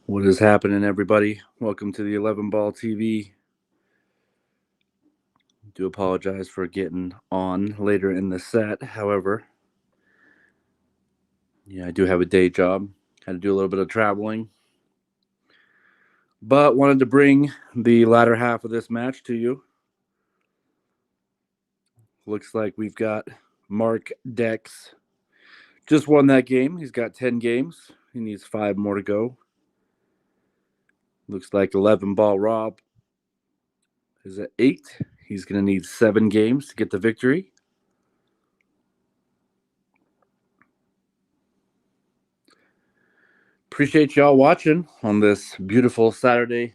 What is happening, everybody? Welcome to the 11 Ball TV. Do apologize for getting on later in the set. However, I do have a day job. Had to do a little bit of traveling, but wanted to bring the latter half of this match to you. Looks like we've got Mark DEX. Just won that game. He's got 10 games. He needs 5 more to go. Looks like 11 Ball Rob is at 8. He's going to need 7 games to get the victory. Appreciate y'all watching on this beautiful Saturday.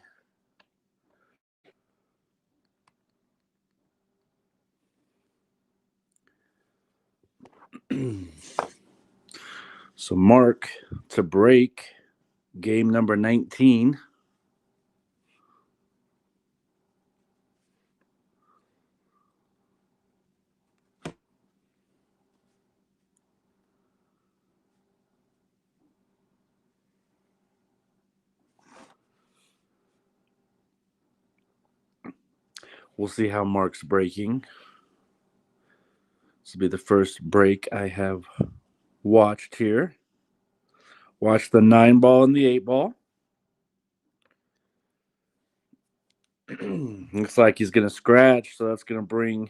So, Mark to break game number 19. We'll see how Mark's breaking. This will be the first break I have watched here. Watch the 9 ball and the 8 ball. Looks like he's going to scratch, so that's going to bring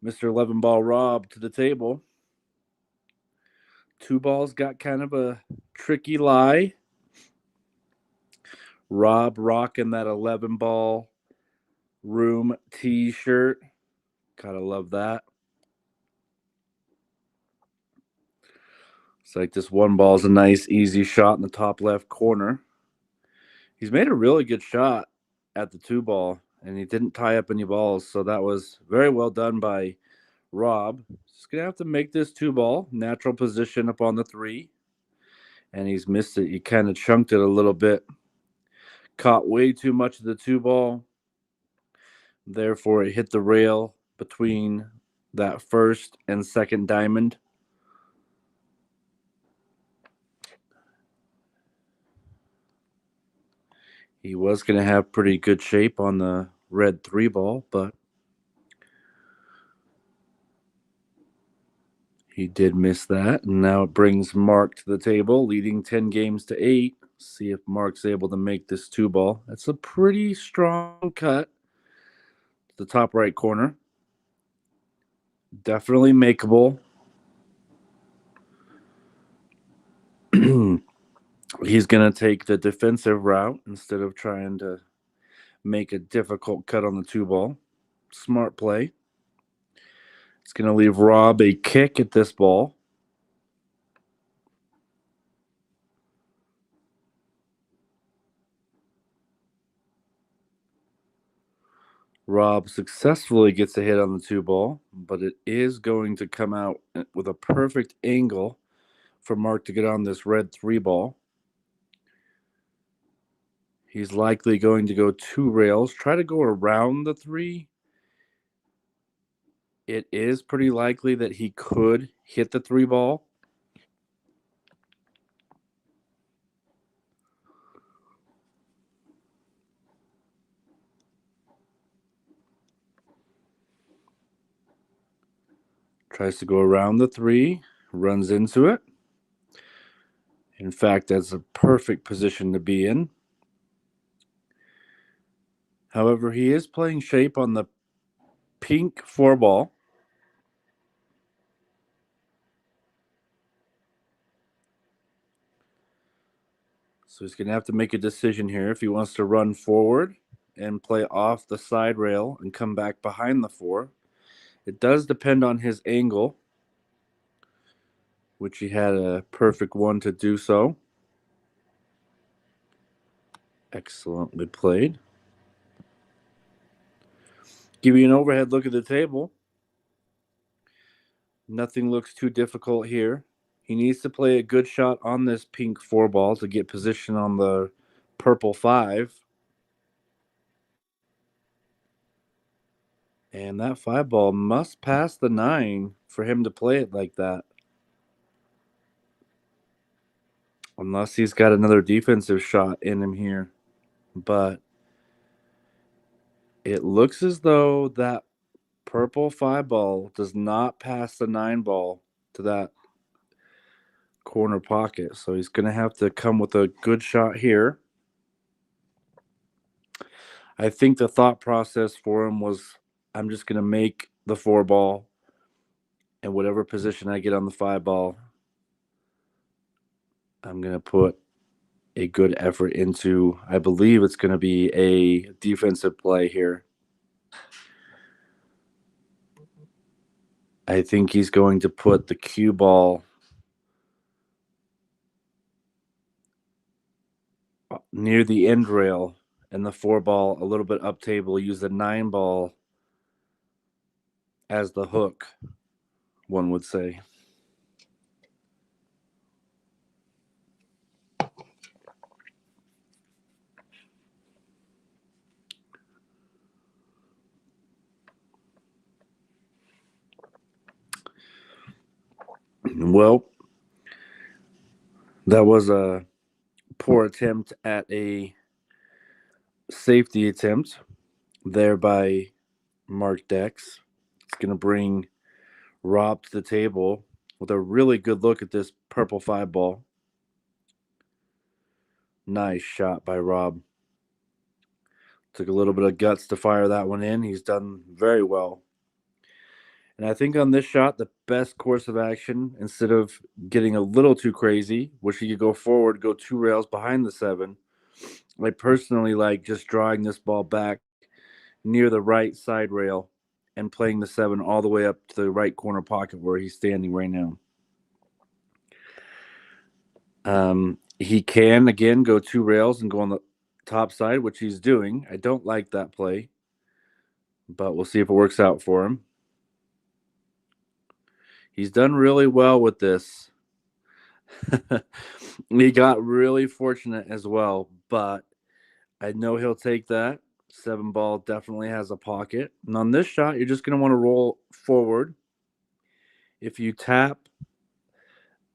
Mr. 11 Ball Rob to the table. 2 balls got kind of a tricky lie. Rob rocking that 11 ball room t-shirt. Gotta love that. It's like this 1 ball is a nice, easy shot in the top left corner. He's made a really good shot at the 2 ball, and he didn't tie up any balls, so that was very well done by Rob. Just going to have to make this 2 ball. Natural position up on the 3, and he's missed it. He kind of chunked it a little bit. Caught way too much of the 2 ball. Therefore, it hit the rail between that first and second diamond. He was going to have pretty good shape on the red 3 ball, but he did miss that. And now it brings Mark to the table, leading 10 games to 8. See if Mark's able to make this 2 ball. That's a pretty strong cut. The top right corner. Definitely makeable. He's going to take the defensive route instead of trying to make a difficult cut on the 2 ball. Smart play. It's going to leave Rob a kick at this ball. Rob successfully gets a hit on the 2 ball, but it is going to come out with a perfect angle for Mark to get on this red 3 ball. He's likely going to go 2 rails, try to go around the 3. It is pretty likely that he could hit the 3 ball. Tries to go around the 3, runs into it. In fact, that's a perfect position to be in. However, he is playing shape on the pink 4 ball. So he's going to have to make a decision here if he wants to run forward and play off the side rail and come back behind the 4. It does depend on his angle, which he had a perfect one to do so. Excellently played. Give you an overhead look at the table. Nothing looks too difficult here. He needs to play a good shot on this pink 4 ball to get position on the purple 5. And that 5 ball must pass the 9 for him to play it like that. unless he's got another defensive shot in him here. But it looks as though that purple 5 ball does not pass the 9 ball to that corner pocket. So he's going to have to come with a good shot here. I think the thought process for him was, I'm just going to make the 4 ball, and whatever position I get on the 5 ball, I'm going to put a good effort into. I believe it's going to be a defensive play here. I think he's going to put the cue ball near the end rail and the 4 ball a little bit up table. Use the 9 ball as the hook, one would say. Well, that was a poor attempt at a safety attempt there by Mark DEX. It's going to bring Rob to the table with a really good look at this purple 5 ball. Nice shot by Rob. Took a little bit of guts to fire that one in. He's done very well. And I think on this shot, the best course of action, instead of getting a little too crazy, which you could go forward, go 2 rails behind the 7, I personally like just drawing this ball back near the right side rail and playing the 7 all the way up to the right corner pocket where he's standing right now. He can, again, go 2 rails and go on the top side, which he's doing. I don't like that play, but we'll see if it works out for him. He's done really well with this. He got really fortunate as well, but I know he'll take that. 7 ball definitely has a pocket. And on this shot, you're just going to want to roll forward. If you tap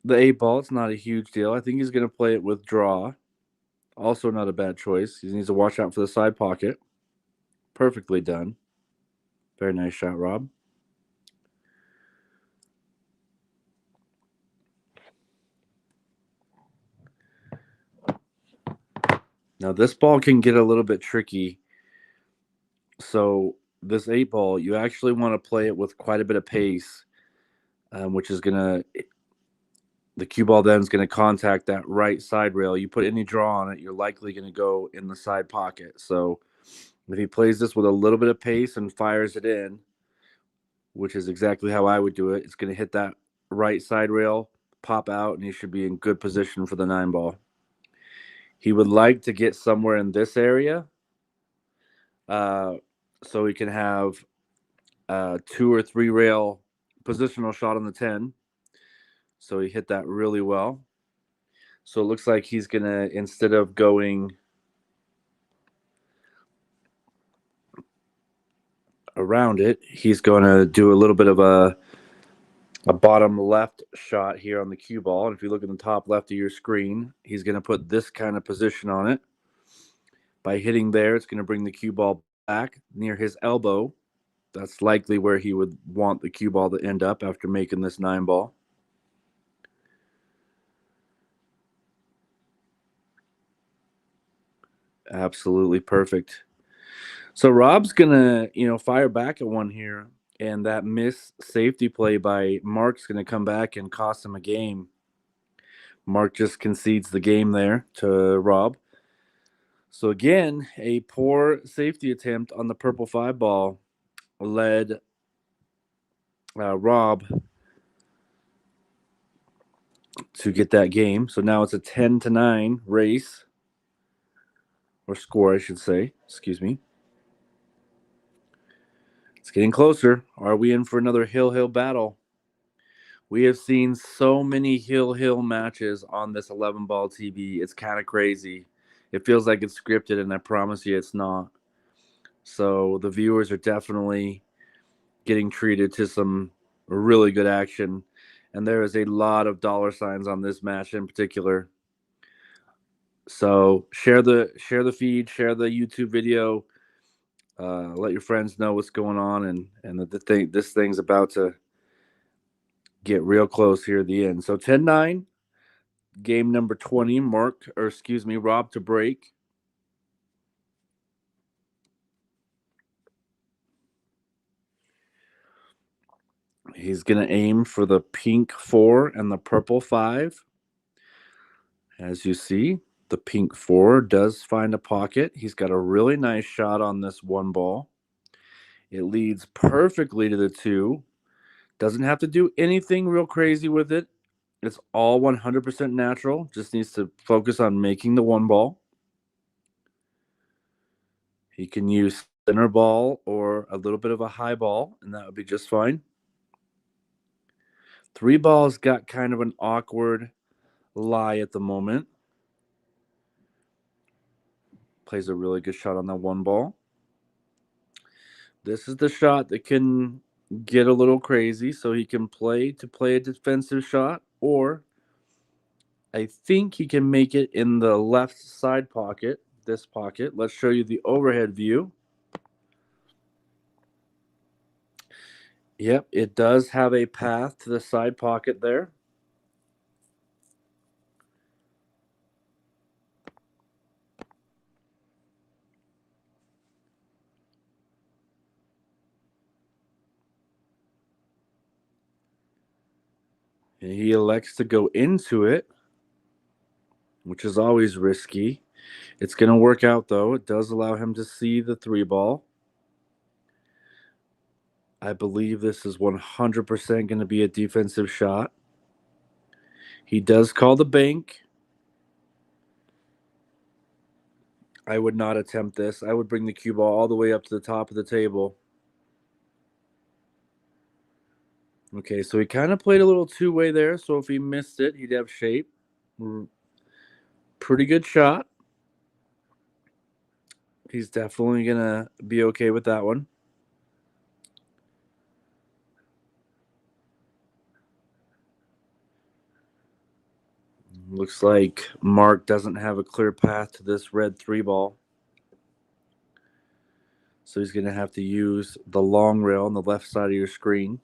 the 8 ball, it's not a huge deal. I think he's going to play it with draw. Also not a bad choice. He needs to watch out for the side pocket. Perfectly done. Very nice shot, Rob. Now, this ball can get a little bit tricky. So, this 8 ball, you actually want to play it with quite a bit of pace, which is going to, the cue ball then is going to contact that right side rail. You put any draw on it, you're likely going to go in the side pocket. So, if he plays this with a little bit of pace and fires it in, which is exactly how I would do it, it's going to hit that right side rail, pop out, and he should be in good position for the 9 ball. He would like to get somewhere in this area so he can have 2 or 3 rail positional shot on the 10. So he hit that really well. So it looks like he's going to, instead of going around it, he's going to do a little bit of a bottom left shot here on the cue ball. And if you look at the top left of your screen, he's going to put this kind of position on it. By hitting there, it's going to bring the cue ball back near his elbow. That's likely where he would want the cue ball to end up after making this 9 ball. Absolutely perfect. So Rob's going to, fire back at one here. And that missed safety play by Mark's going to come back and cost him a game. Mark just concedes the game there to Rob. So again, a poor safety attempt on the purple 5 ball led Rob to get that game. So now it's a 10-9 race, or score, I should say. Excuse me. It's getting closer. Are we in for another hill battle? We have seen so many hill matches on this 11-ball TV. It's kind of crazy. It feels like it's scripted, and I promise you it's not. So the viewers are definitely getting treated to some really good action. And there is a lot of dollar signs on this match in particular. So share the feed, share the YouTube video. Let your friends know what's going on, and that this thing's about to get real close here at the end. So 10-9, game number 20, Rob to break. He's going to aim for the pink 4 and the purple 5. As you see, the pink 4 does find a pocket. He's got a really nice shot on this one ball. It leads perfectly to the 2. Doesn't have to do anything real crazy with it. It's all 100% natural. Just needs to focus on making the one ball. He can use center ball or a little bit of a high ball, and that would be just fine. 3 balls got kind of an awkward lie at the moment. Plays a really good shot on that one ball. This is the shot that can get a little crazy, so he can play a defensive shot, or I think he can make it in the left side pocket, this pocket. Let's show you the overhead view. Yep, it does have a path to the side pocket there. And he elects to go into it, which is always risky. It's going to work out, though. It does allow him to see the 3 ball. I believe this is 100% going to be a defensive shot. He does call the bank. I would not attempt this. I would bring the cue ball all the way up to the top of the table. Okay, so he kind of played a little two-way there, so if he missed it, he'd have shape. Pretty good shot. He's definitely going to be okay with that one. Looks like Mark doesn't have a clear path to this red 3 ball. So he's going to have to use the long rail on the left side of your screen.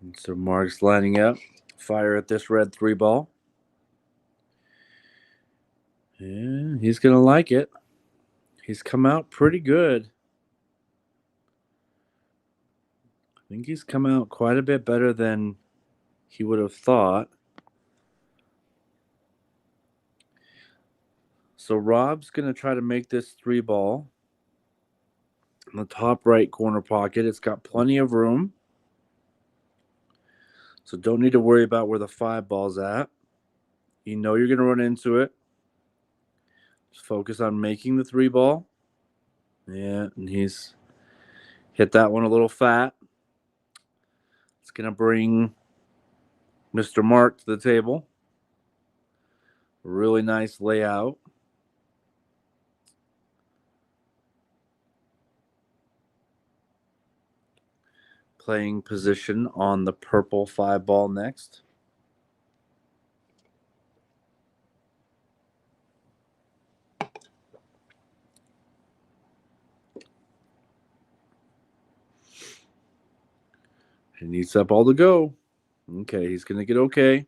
And so Mark's lining up, fire at this red 3 ball. And he's going to like it. He's come out pretty good. I think he's come out quite a bit better than he would have thought. So Rob's going to try to make this 3 ball in the top right corner pocket. It's got plenty of room. So don't need to worry about where the 5 ball's at. You know you're going to run into it. Just focus on making the 3 ball. Yeah, and he's hit that one a little fat. It's going to bring Mr. Mark to the table. Really nice layout. Playing position on the purple 5 ball next. He needs that ball to go. Okay, he's going to get okay.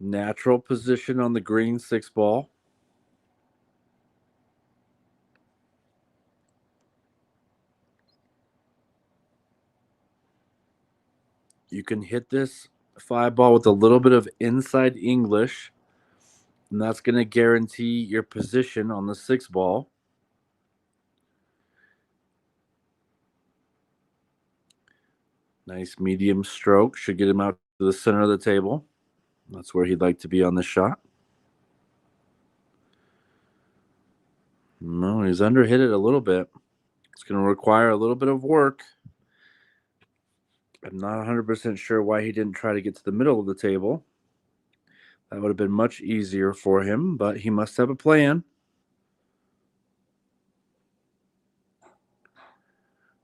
Natural position on the green 6 ball. You can hit this 5 ball with a little bit of inside English, and that's going to guarantee your position on the 6 ball. Nice medium stroke. Should get him out to the center of the table. That's where he'd like to be on this shot. No, he's underhit it a little bit. It's going to require a little bit of work. I'm not 100% sure why he didn't try to get to the middle of the table. That would have been much easier for him, but he must have a plan.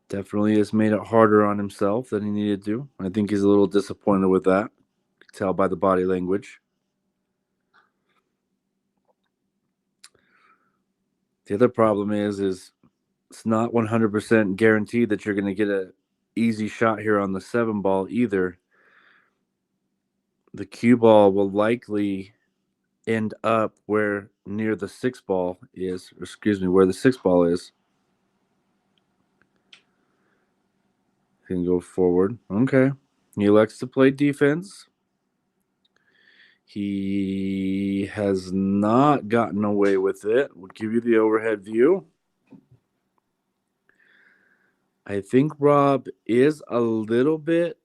Definitely has made it harder on himself than he needed to. I think he's a little disappointed with that. You can tell by the body language. The other problem is it's not 100% guaranteed that you're going to get an easy shot here on the 7 ball either. The cue ball will likely end up where near the 6 ball is, or excuse me, where the 6 ball is. He can go forward. Okay. He elects to play defense. He has not gotten away with it. We'll give you the overhead view. I think Rob is a little bit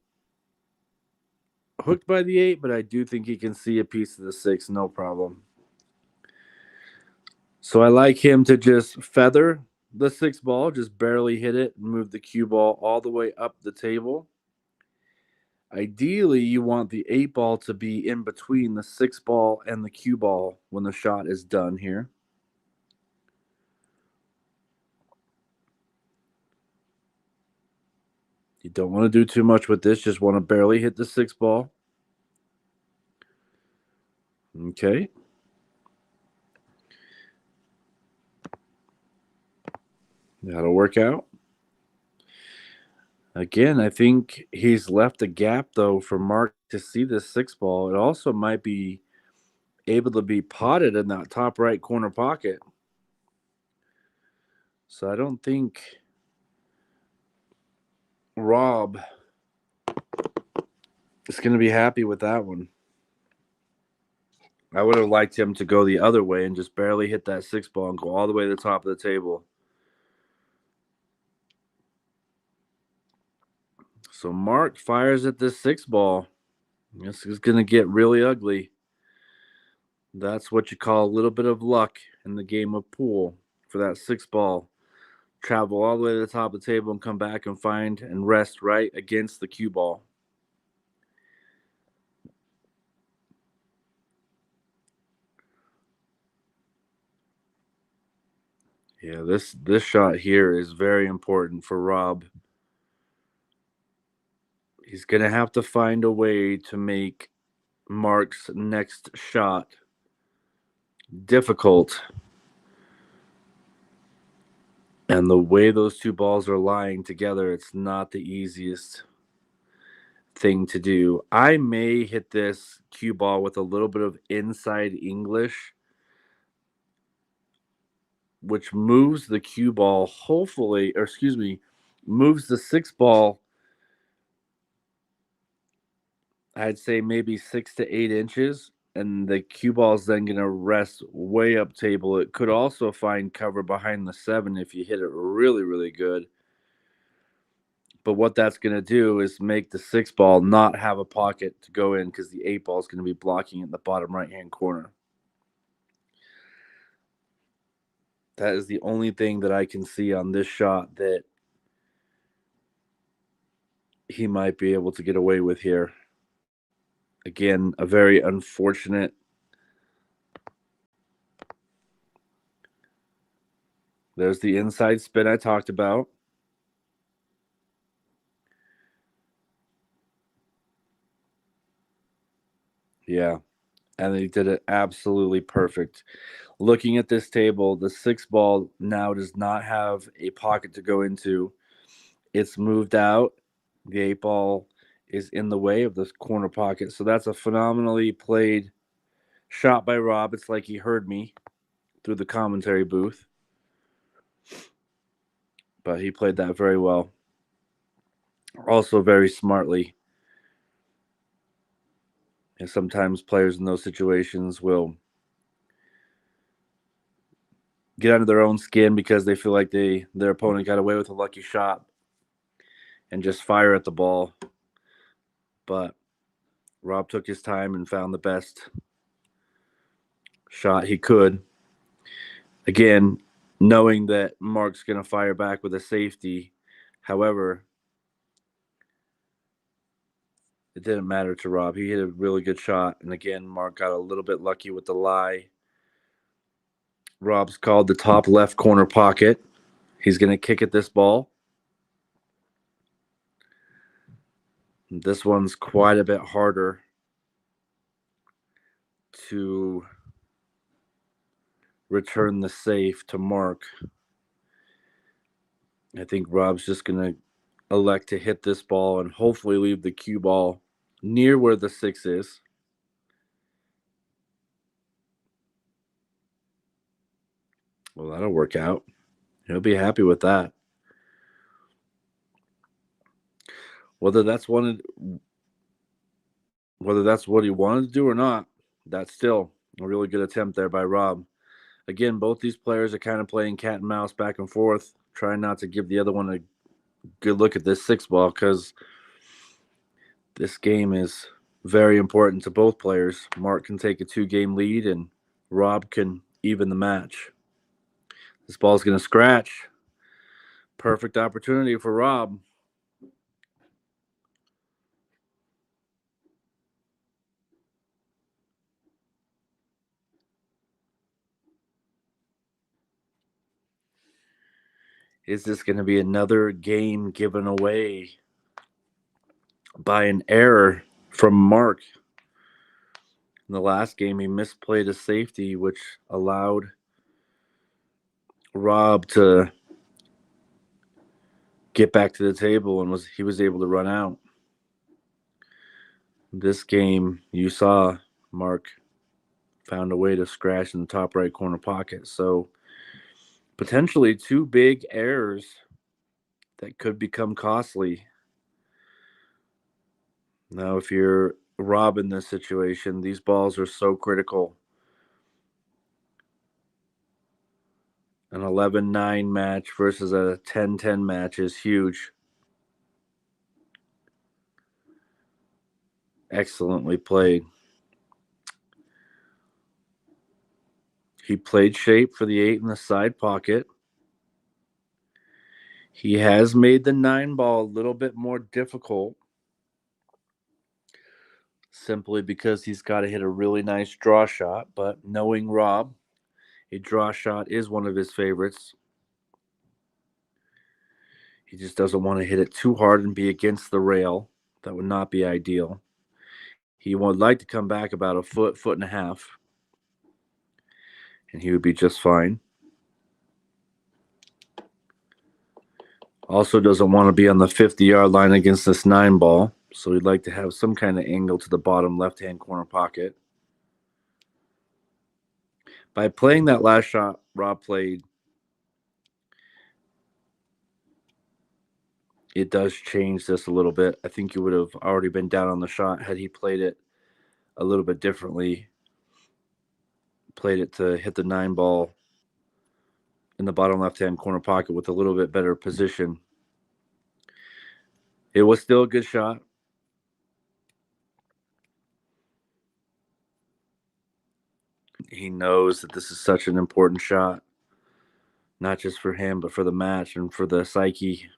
hooked by the 8, but I do think he can see a piece of the 6, no problem. So I like him to just feather the 6 ball, just barely hit it, and move the cue ball all the way up the table. Ideally, you want the 8 ball to be in between the 6 ball and the cue ball when the shot is done here. You don't want to do too much with this, just want to barely hit the 6 ball. Okay. That'll work out. Again, I think he's left a gap, though, for Mark to see this 6 ball. It also might be able to be potted in that top right corner pocket. So I don't think Rob is going to be happy with that one. I would have liked him to go the other way and just barely hit that 6 ball and go all the way to the top of the table. So Mark fires at this 6 ball. This is going to get really ugly. That's what you call a little bit of luck in the game of pool for that 6 ball. Travel all the way to the top of the table and come back and find and rest right against the cue ball. Yeah, this shot here is very important for Rob. He's going to have to find a way to make Mark's next shot difficult. And the way those 2 balls are lying together, it's not the easiest thing to do. I may hit this cue ball with a little bit of inside English, which moves the cue ball, hopefully, or excuse me, moves the 6 ball, I'd say maybe 6 to 8 inches, and the cue ball is then going to rest way up table. It could also find cover behind the 7 if you hit it really, really good. But what that's going to do is make the 6 ball not have a pocket to go in because the 8 ball is going to be blocking in the bottom right-hand corner. That is the only thing that I can see on this shot that he might be able to get away with here. Again, a very unfortunate There's the inside spin I talked about. Yeah, and he did it absolutely perfect. Looking at this table, the 6 ball now does not have a pocket to go into. It's moved out. The 8 ball is in the way of this corner pocket. So that's a phenomenally played shot by Rob. It's like he heard me through the commentary booth. But he played that very well. Also very smartly. And sometimes players in those situations will get under their own skin because they feel like their opponent got away with a lucky shot and just fire at the ball. But Rob took his time and found the best shot he could. Again, knowing that Mark's going to fire back with a safety. However, it didn't matter to Rob. He hit a really good shot. And again, Mark got a little bit lucky with the lie. Rob's called the top left corner pocket. He's going to kick at this ball. This one's quite a bit harder to return the safe to Mark. I think Rob's just going to elect to hit this ball and hopefully leave the cue ball near where the 6 is. Well, that'll work out. He'll be happy with that. Whether that's what he wanted to do or not, that's still a really good attempt there by Rob. Again, both these players are kind of playing cat and mouse back and forth, trying not to give the other one a good look at this 6 ball because this game is very important to both players. Mark can take a 2-game lead and Rob can even the match. This ball's going to scratch. Perfect opportunity for Rob. Is this going to be another game given away by an error from Mark? In the last game, he misplayed a safety, which allowed Rob to get back to the table and he was able to run out. This game, you saw Mark found a way to scratch in the top right corner pocket. So potentially 2 big errors that could become costly. Now, if you're Rob in this situation, these balls are so critical. An 11-9 match versus a 10-10 match is huge. Excellently played. He played shape for the 8 in the side pocket. He has made the 9 ball a little bit more difficult simply because he's got to hit a really nice draw shot. But knowing Rob, a draw shot is one of his favorites. He just doesn't want to hit it too hard and be against the rail. That would not be ideal. He would like to come back about a foot and a half, and he would be just fine. Also doesn't want to be on the 50-yard line against this 9 ball, so he'd like to have some kind of angle to the bottom left-hand corner pocket. By playing that last shot Rob played, it does change this a little bit. I think he would have already been down on the shot had he played it a little bit differently. Played it to hit the 9 ball in the bottom left-hand corner pocket with a little bit better position. It was still a good shot. He knows that this is such an important shot, not just for him, but for the match and for the psyche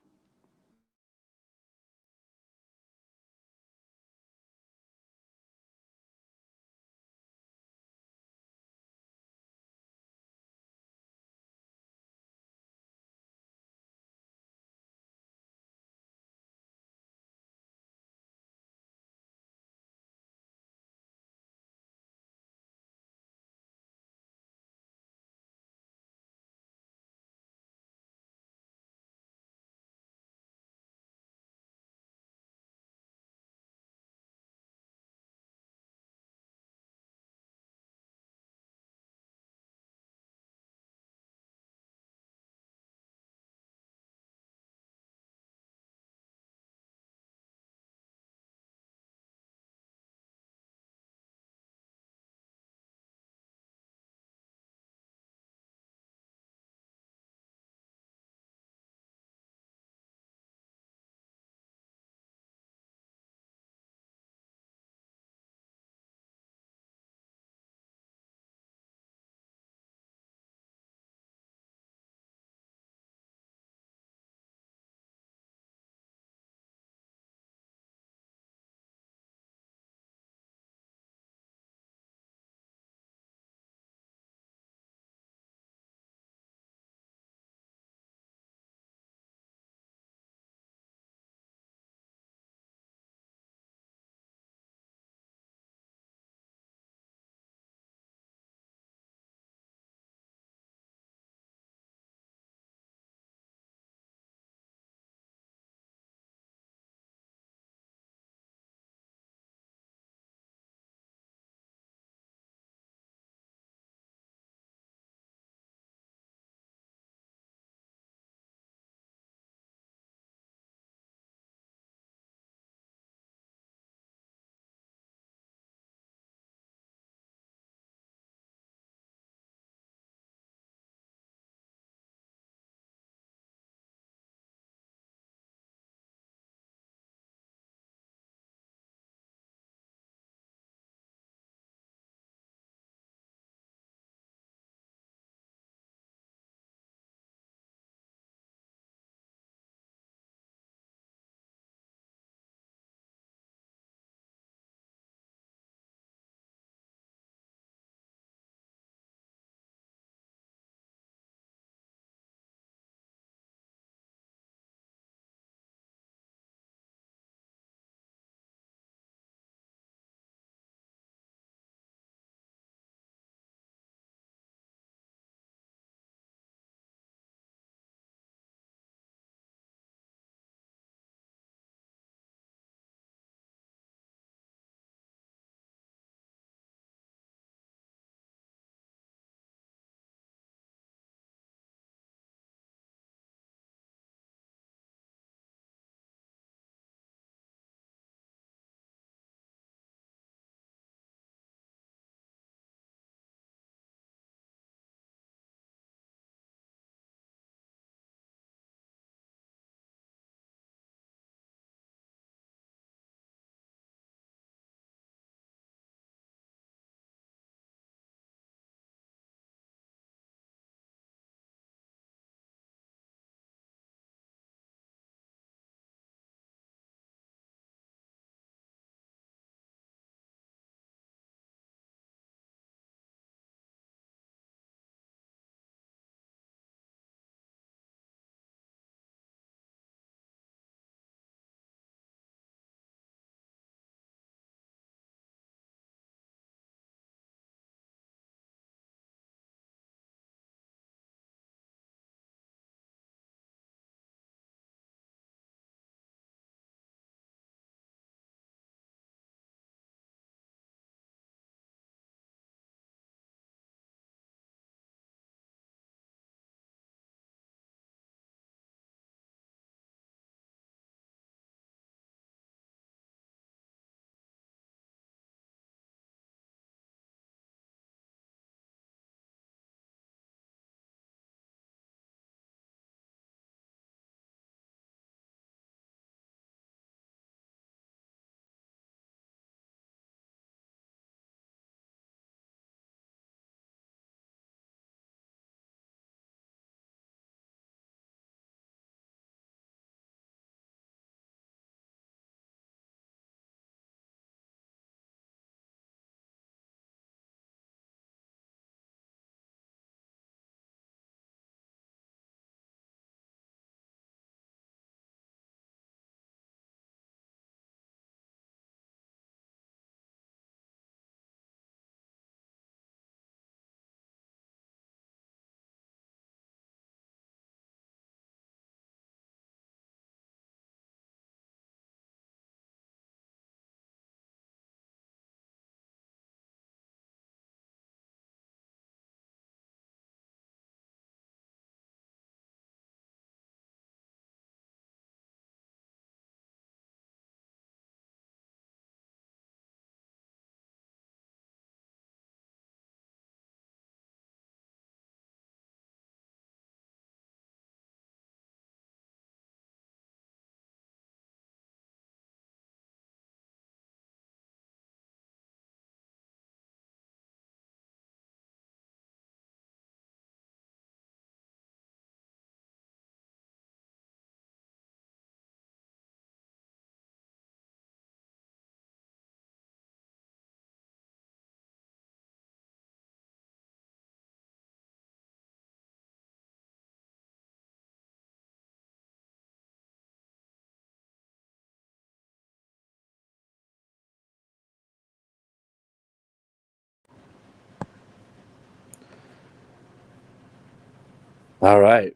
All right,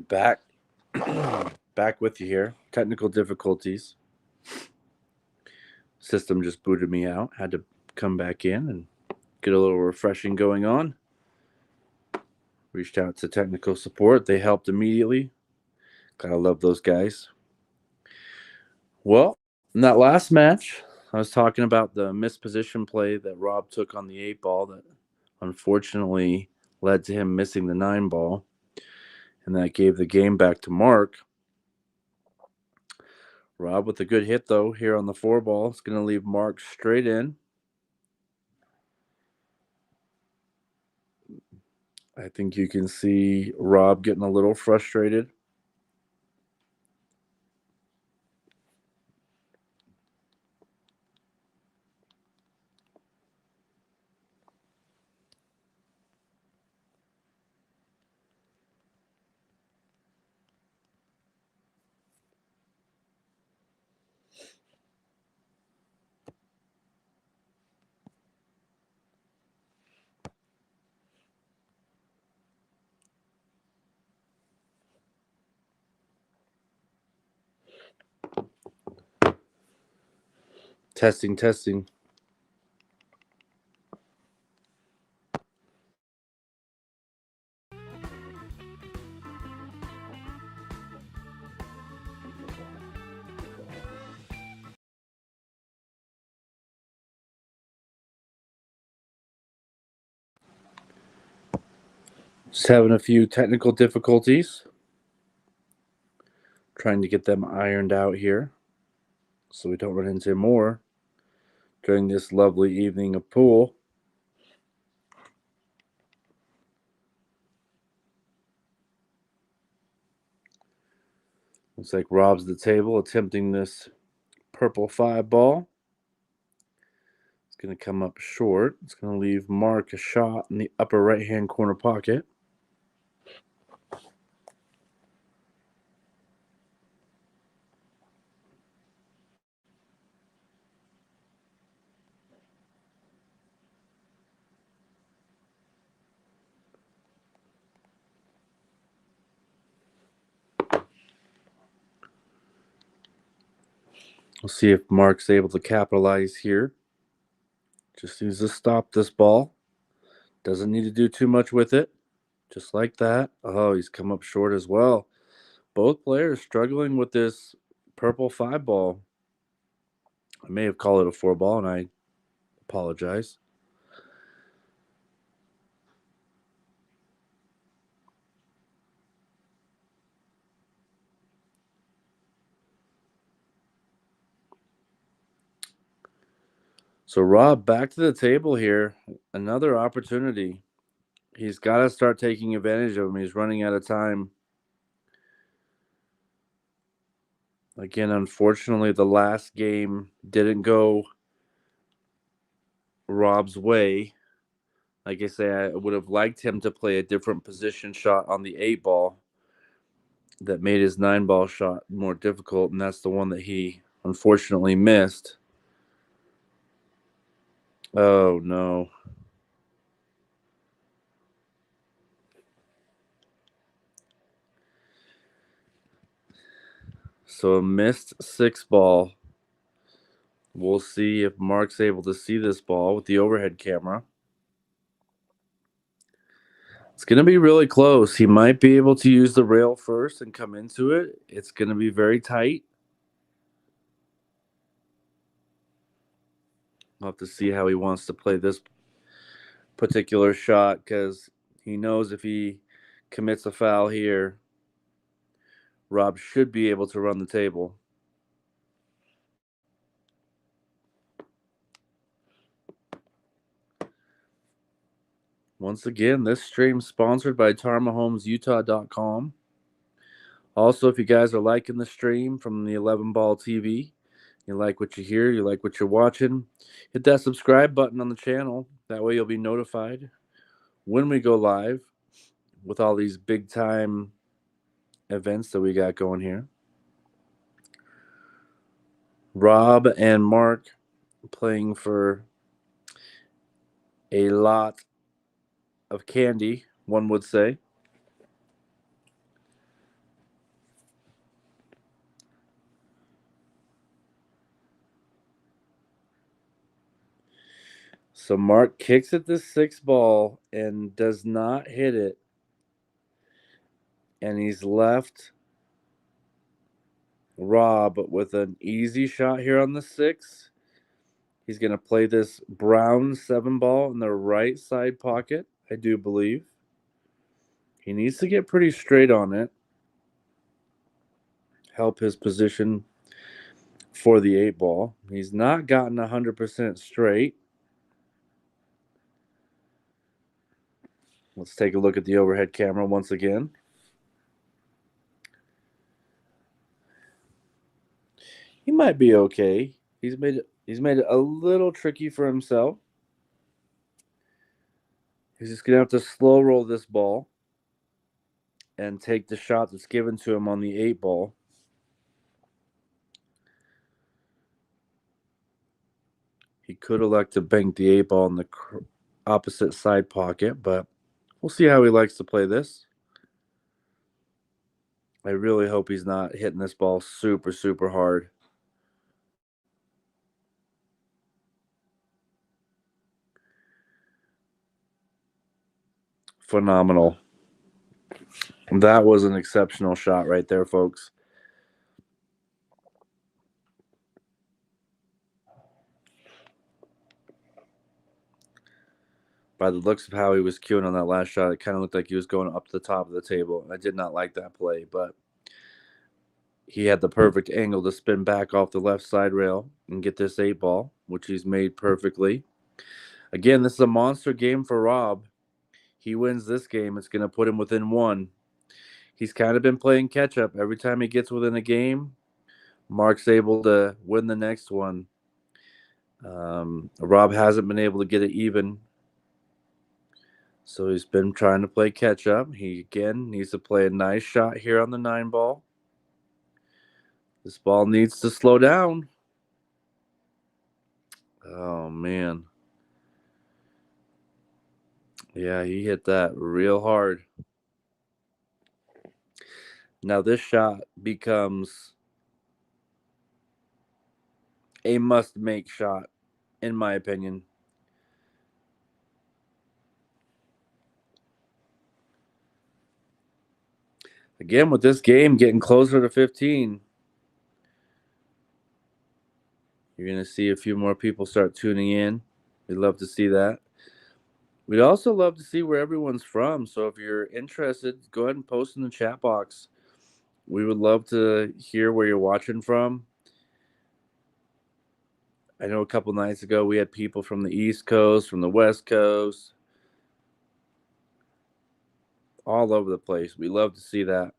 back with you here. Technical difficulties. System just booted me out. Had to come back in and get a little refreshing going on. Reached out to technical support. They helped immediately. Gotta love those guys. Well, in that last match, I was talking about the misposition play that Rob took on the 8 ball that unfortunately led to him missing the 9 ball. And that gave the game back to Mark. Rob with a good hit, though, here on the 4 ball. It's going to leave Mark straight in. I think you can see Rob getting a little frustrated. Testing, testing. Just having a few technical difficulties. Trying to get them ironed out here so we don't run into more during this lovely evening of pool. Looks like Rob's at the table attempting this purple 5 ball. It's going to come up short. It's going to leave Mark a shot in the upper right-hand corner pocket. We'll see if Mark's able to capitalize here. Just needs to stop this ball. Doesn't need to do too much with it. Just like that. Oh, he's come up short as well. Both players struggling with this purple 5 ball. I may have called it a 4 ball, and I apologize. So Rob, back to the table here. Another opportunity. He's got to start taking advantage of him. He's running out of time. Again, unfortunately, the last game didn't go Rob's way. Like I say, I would have liked him to play a different position shot on the 8 ball that made his 9 ball shot more difficult, and that's the one that he unfortunately missed. Oh, no. So a missed 6 ball. We'll see if Mark's able to see this ball with the overhead camera. It's going to be really close. He might be able to use the rail first and come into it. It's going to be very tight. We'll have to see how he wants to play this particular shot because he knows if he commits a foul here, Rob should be able to run the table. Once again, this stream sponsored by TarMahomesUtah.com. Also, if you guys are liking the stream from the 11 Ball TV, you like what you hear, you like what you're watching, hit that subscribe button on the channel. That way you'll be notified when we go live with all these big time events that we got going here. Rob and Mark playing for a lot of candy, one would say. So Mark kicks at this 6 ball and does not hit it. And he's left Rob with an easy shot here on the 6. He's going to play this brown 7 ball in the right side pocket, I do believe. He needs to get pretty straight on it. Help his position for the 8 ball. He's not gotten 100% straight. Let's take a look at the overhead camera once again. He might be okay. He's made it a little tricky for himself. He's just gonna have to slow roll this ball and take the shot that's given to him on the 8 ball. He could elect to bank the 8 ball in the opposite side pocket, but we'll see how he likes to play this. I really hope he's not hitting this ball super, super hard. Phenomenal. That was an exceptional shot right there, folks. By the looks of how he was cueing on that last shot, it kind of looked like he was going up to the top of the table. I did not like that play, but he had the perfect angle to spin back off the left side rail and get this 8 ball, which he's made perfectly. Again, this is a monster game for Rob. He wins this game, it's going to put him within 1. He's kind of been playing catch up. Every time he gets within a game, Mark's able to win the next one. Rob hasn't been able to get it even. So he's been trying to play catch up. He, again, needs to play a nice shot here on the 9 ball. This ball needs to slow down. Oh, man. Yeah, he hit that real hard. Now this shot becomes a must-make shot, in my opinion. Again, with this game getting closer to 15, you're going to see a few more people start tuning in. We'd love to see that. We'd also love to see where everyone's from. So if you're interested, go ahead and post in the chat box. We would love to hear where you're watching from. I know a couple nights ago we had people from the East Coast, from the West Coast, all over the place. We love to see that.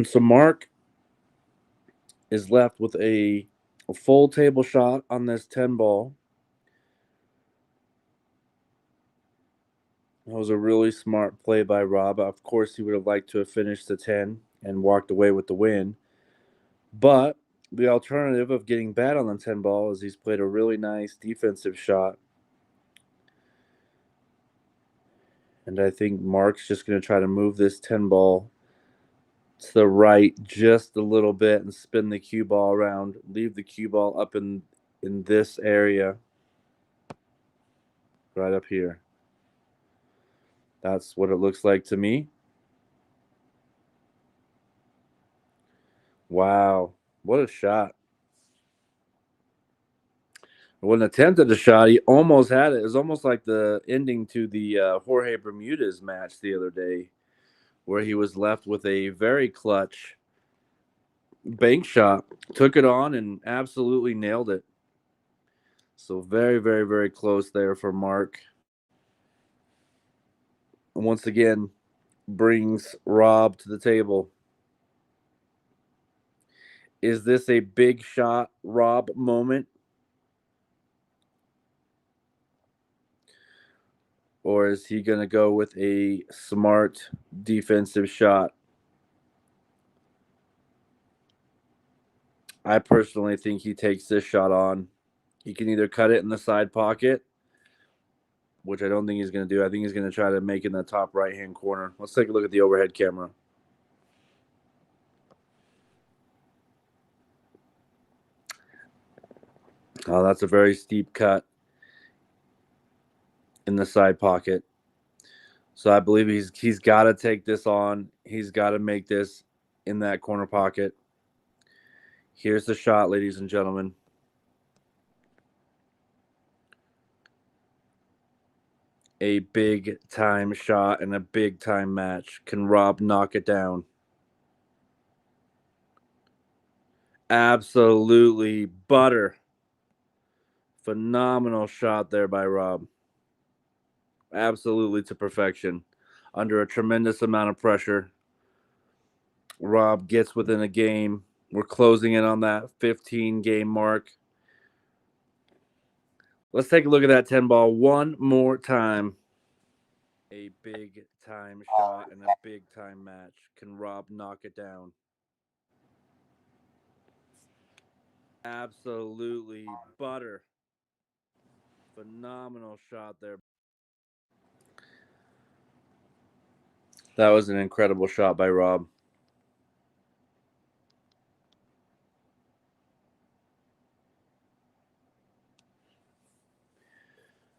So Mark is left with a full table shot on this 10 ball. That was a really smart play by Rob. Of course, he would have liked to have finished the 10 and walked away with the win. But the alternative of getting bad on the 10 ball is he's played a really nice defensive shot. And I think Mark's just going to try to move this 10 ball to the right just a little bit and spin the cue ball around, leave the cue ball up in this area right up here. That's what it looks like to me. Wow, what a shot. When attempted a shot, he almost had it. It was almost like the ending to the Jorge Bermudez match the other day. where he was left with a very clutch bank shot, took it on, and absolutely nailed it. So very, very, very close there for Mark. And once again, brings Rob to the table. Is this a big shot Rob moment? Or is he going to go with a smart defensive shot? I personally think he takes this shot on. He can either cut it in the side pocket, which I don't think he's going to do. I think he's going to try to make it in the top right-hand corner. Let's take a look at the overhead camera. Oh, that's a very steep cut in the side pocket. So I believe he's got to take this on. He's got to make this in that corner pocket. Here's the shot, ladies and gentlemen. A big time shot and a big time match. Can Rob knock it down? Absolutely butter. Phenomenal shot there by Rob. Absolutely to perfection. Under a tremendous amount of pressure. Rob gets within a game. We're closing in on that 15 game mark. Let's take a look at that 10 ball one more time. A big time shot and a big time match. Can Rob knock it down? Absolutely butter. Phenomenal shot there. That was an incredible shot by Rob.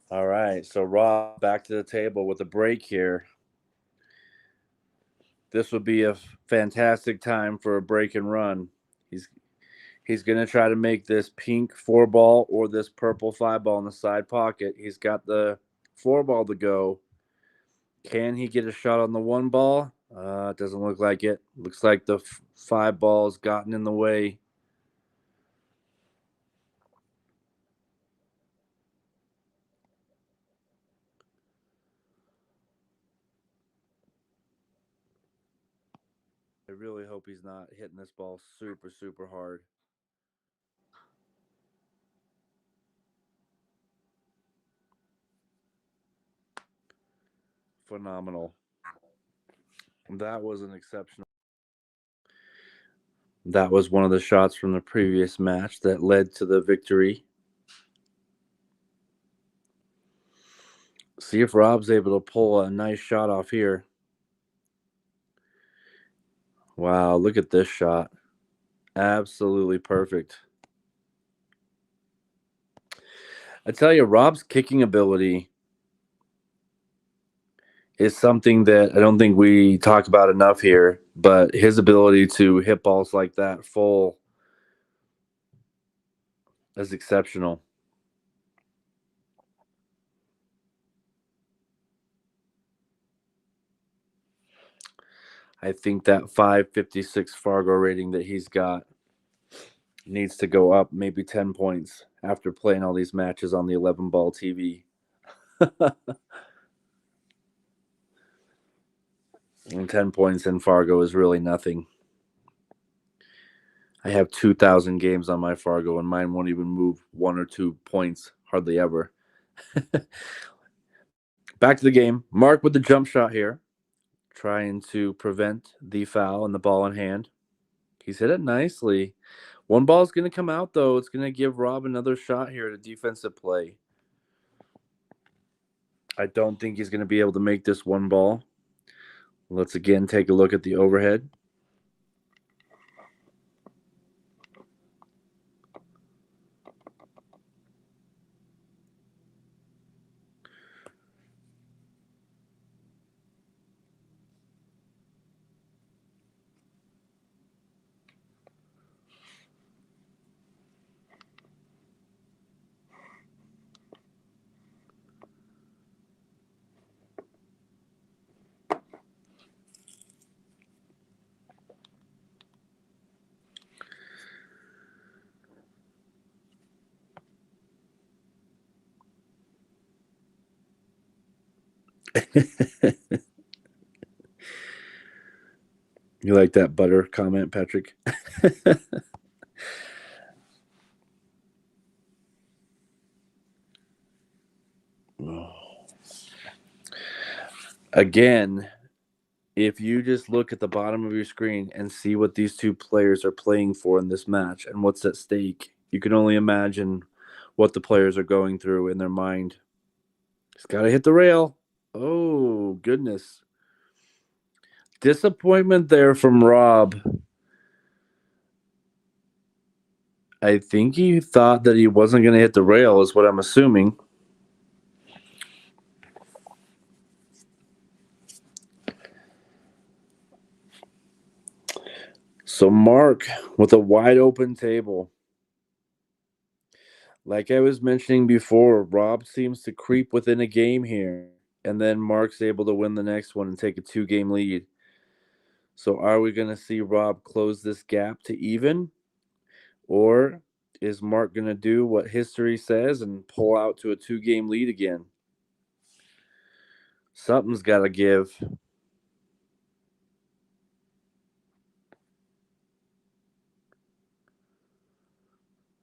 All right, so Rob back to the table with a break here. This would be a fantastic time for a break and run. He's going to try to make this pink 4-ball or this purple 5-ball in the side pocket. He's got the 4-ball to go. Can he get a shot on the 1-ball? It doesn't look like it. Looks like the 5-ball's gotten in the way. I really hope he's not hitting this ball super, super hard. Phenomenal. That was an exceptional. That was one of the shots from the previous match that led to the victory. See if Rob's able to pull a nice shot off here. Wow, look at this shot. Absolutely perfect. I tell you, Rob's kicking ability is something that I don't think we talk about enough here, but his ability to hit balls like that full is exceptional. I think that 556 Fargo rating that he's got needs to go up maybe 10 points after playing all these matches on the 11 ball TV. And 10 points in Fargo is really nothing. I have 2,000 games on my Fargo, and mine won't even move 1 or 2 points, hardly ever. Back to the game. Mark with the jump shot here, trying to prevent the foul and the ball in hand. He's hit it nicely. One ball is going to come out, though. It's going to give Rob another shot here at a defensive play. I don't think he's going to be able to make this 1 ball. Let's again take a look at the overhead. You like that butter comment, Patrick? Again, if you just look at the bottom of your screen and see what these two players are playing for in this match and what's at stake, you can only imagine what the players are going through in their mind. He's got to hit the rail. Oh, goodness. Disappointment there from Rob. I think he thought that he wasn't going to hit the rail, is what I'm assuming. So, Mark with a wide open table. Like I was mentioning before, Rob seems to creep within a game here, and then Mark's able to win the next one and take a 2-game lead. So, are we going to see Rob close this gap to even? Or is Mark going to do what history says and pull out to a 2-game lead again? Something's got to give.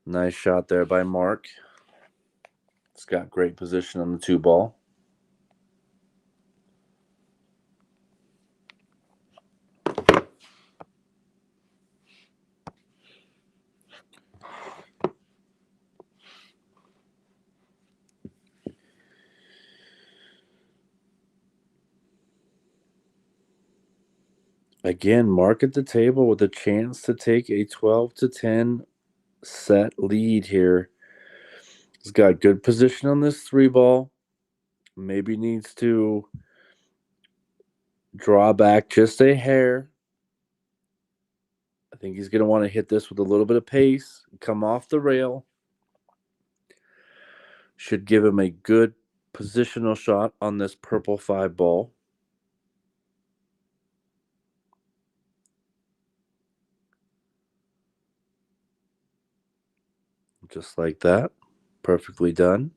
Nice shot there by Mark. It's got great position on the 2-ball. Again, Mark at the table with a chance to take a 12-10 set lead here. He's got good position on this 3-ball. Maybe needs to draw back just a hair. I think he's going to want to hit this with a little bit of pace, come off the rail. Should give him a good positional shot on this purple 5-ball. Just like that. Perfectly done.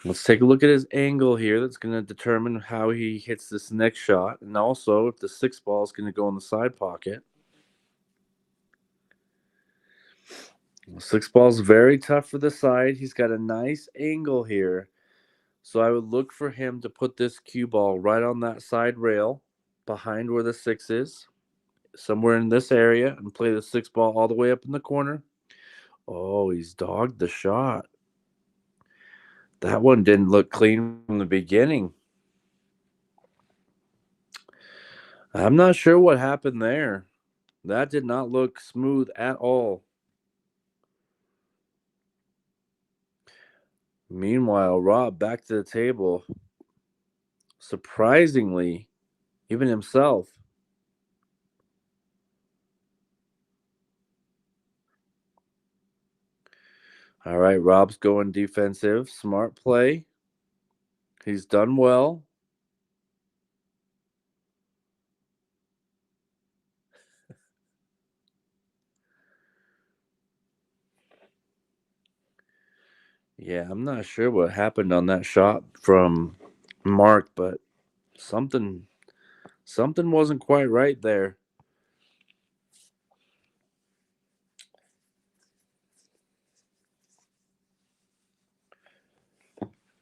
Let's take a look at his angle here. That's going to determine how he hits this next shot, and also if the 6-ball is going to go in the side pocket. The 6-ball is very tough for the side. He's got a nice angle here. So I would look for him to put this cue ball right on that side rail behind where the 6 is, somewhere in this area, and play the 6-ball all the way up in the corner. Oh, he's dogged the shot. That one didn't look clean from the beginning. I'm not sure what happened there. That did not look smooth at all. Meanwhile, Rob back to the table. Surprisingly, even himself. All right, Rob's going defensive. Smart play. He's done well. Yeah, I'm not sure what happened on that shot from Mark, but something wasn't quite right there.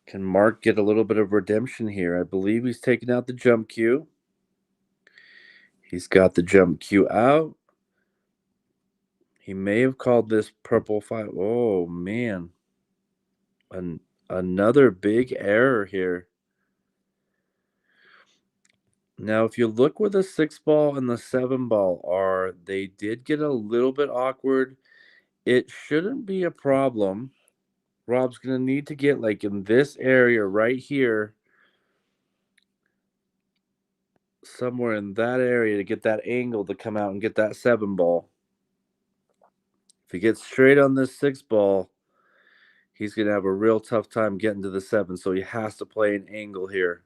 Can Mark get a little bit of redemption here? I believe he's taking out the jump cue. He's got the jump cue out. He may have called this purple 5. Oh, man. Another big error here. Now, if you look where the 6-ball and the 7-ball are, they did get a little bit awkward. It shouldn't be a problem. Rob's going to need to get like in this area right here, somewhere in that area to get that angle to come out and get that 7-ball. If he gets straight on this 6-ball, he's going to have a real tough time getting to the 7, so he has to play an angle here.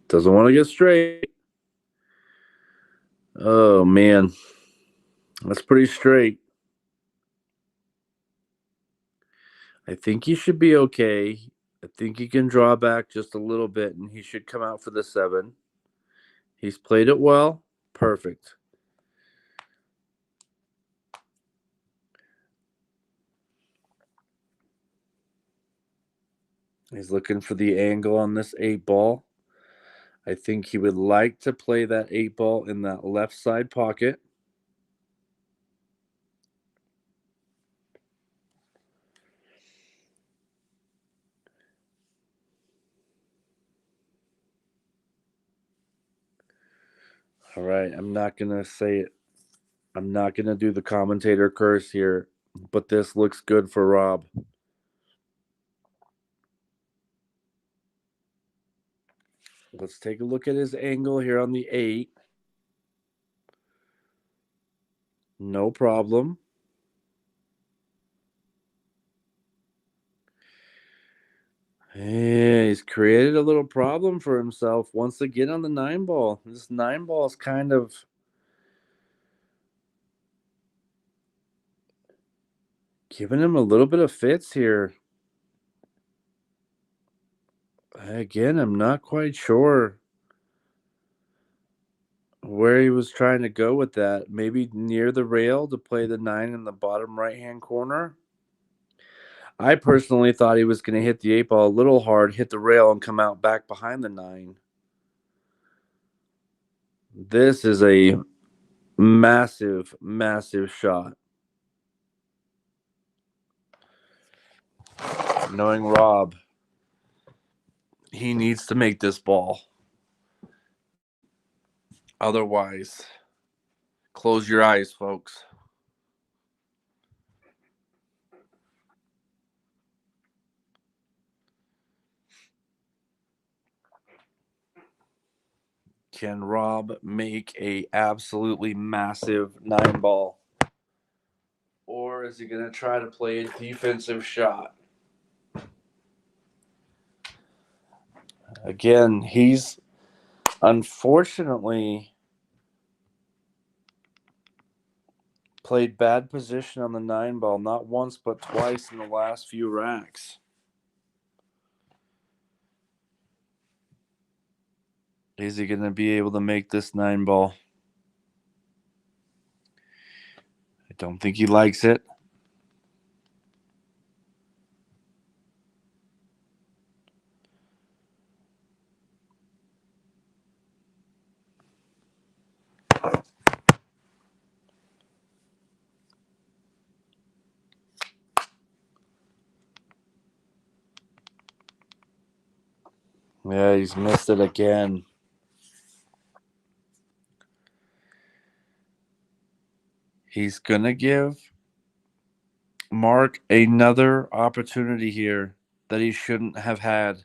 Doesn't want to get straight. Oh, man. That's pretty straight. I think he should be okay. I think he can draw back just a little bit and he should come out for the 7. He's played it well. Perfect. He's looking for the angle on this 8 ball. I think he would like to play that 8 ball in that left side pocket. All right, I'm not going to say it. I'm not going to do the commentator curse here, but this looks good for Rob. Let's take a look at his angle here on the 8. No problem. Yeah, he's created a little problem for himself once again on the 9 ball. This 9 ball is kind of giving him a little bit of fits here. Again, I'm not quite sure where he was trying to go with that. Maybe near the rail to play the 9 in the bottom right-hand corner. I personally thought he was going to hit the 8 ball a little hard, hit the rail, and come out back behind the 9. This is a massive, massive shot. Knowing Rob, he needs to make this ball. Otherwise, close your eyes, folks. Can Rob make a absolutely massive 9 ball? Or is he going to try to play a defensive shot? Again, he's unfortunately played bad position on the 9 ball, not once but twice in the last few racks. Is he going to be able to make this 9 ball? I don't think he likes it. Yeah, he's missed it again. He's going to give Mark another opportunity here that he shouldn't have had.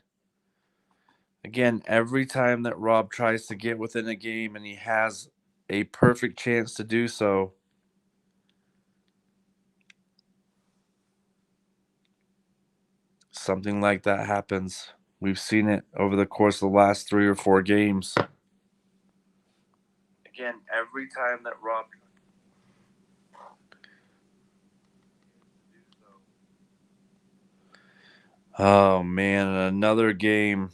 Again, every time that Rob tries to get within a game and he has a perfect chance to do so, something like that happens. We've seen it over the course of the last 3 or 4 games. Again, every time that Rob. Oh, man, another game.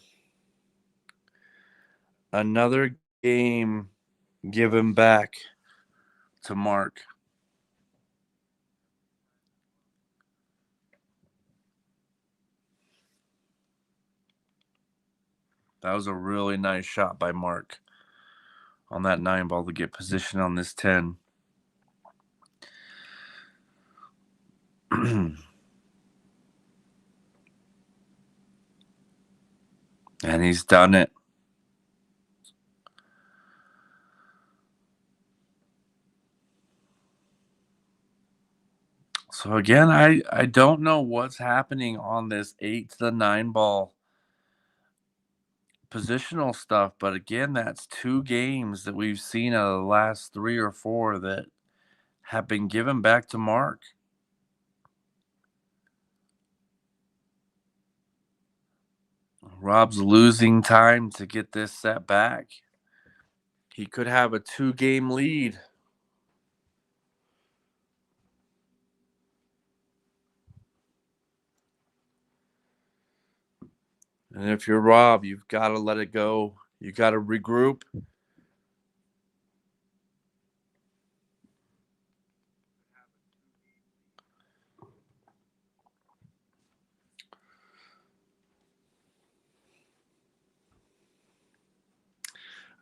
Another game given back to Mark. That was a really nice shot by Mark on that 9 ball to get position on this 10. And he's done it. So again, I don't know what's happening on this 8 to the 9 ball positional stuff, but again, that's 2 games that we've seen out of the last 3 or 4 that have been given back to Mark. Rob's losing time to get this set back. He could have a 2-game lead. And if you're Rob, you've got to let it go. You got to regroup.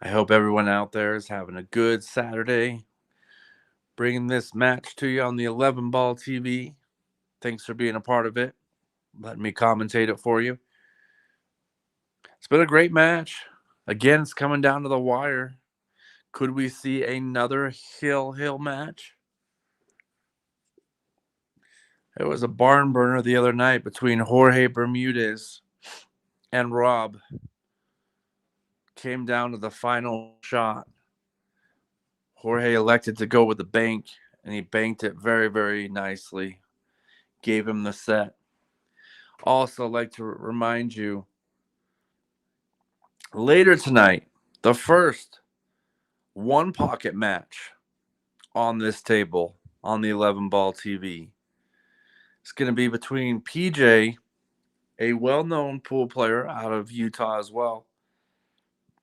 I hope everyone out there is having a good Saturday. Bringing this match to you on the 11 Ball TV. Thanks for being a part of it. Letting me commentate it for you. It's been a great match. Again, it's coming down to the wire. Could we see another Hill match? It was a barn burner the other night between Jorge Bermudez and Rob. Came down to the final shot. Jorge elected to go with the bank, and he banked it very, very nicely. Gave him the set. Also, like to remind you, later tonight, the first one pocket match on this table on the 11 Ball TV. It's going to be between PJ, a well-known pool player out of Utah as well,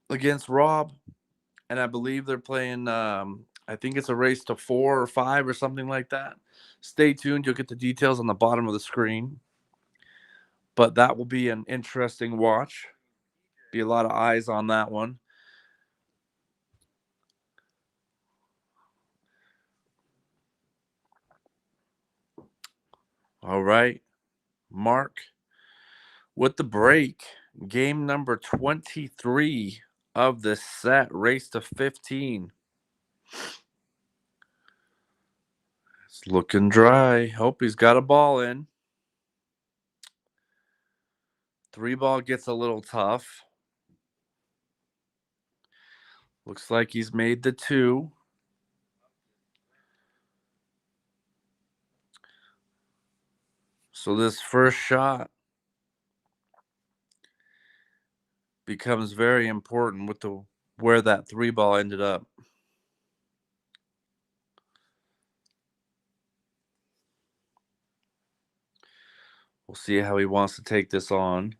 against Rob, and I believe they're playing. I think it's a race to 4 or 5 or something like that. Stay tuned; you'll get the details on the bottom of the screen. But that will be an interesting watch. Be a lot of eyes on that one. All right, Mark, with the break, game number 23 of the set, race to 15. It's looking dry. Hope he's got a ball in. 3-ball gets a little tough. Looks like he's made the 2. So this first shot becomes very important with where that 3-ball ended up. We'll see how he wants to take this on.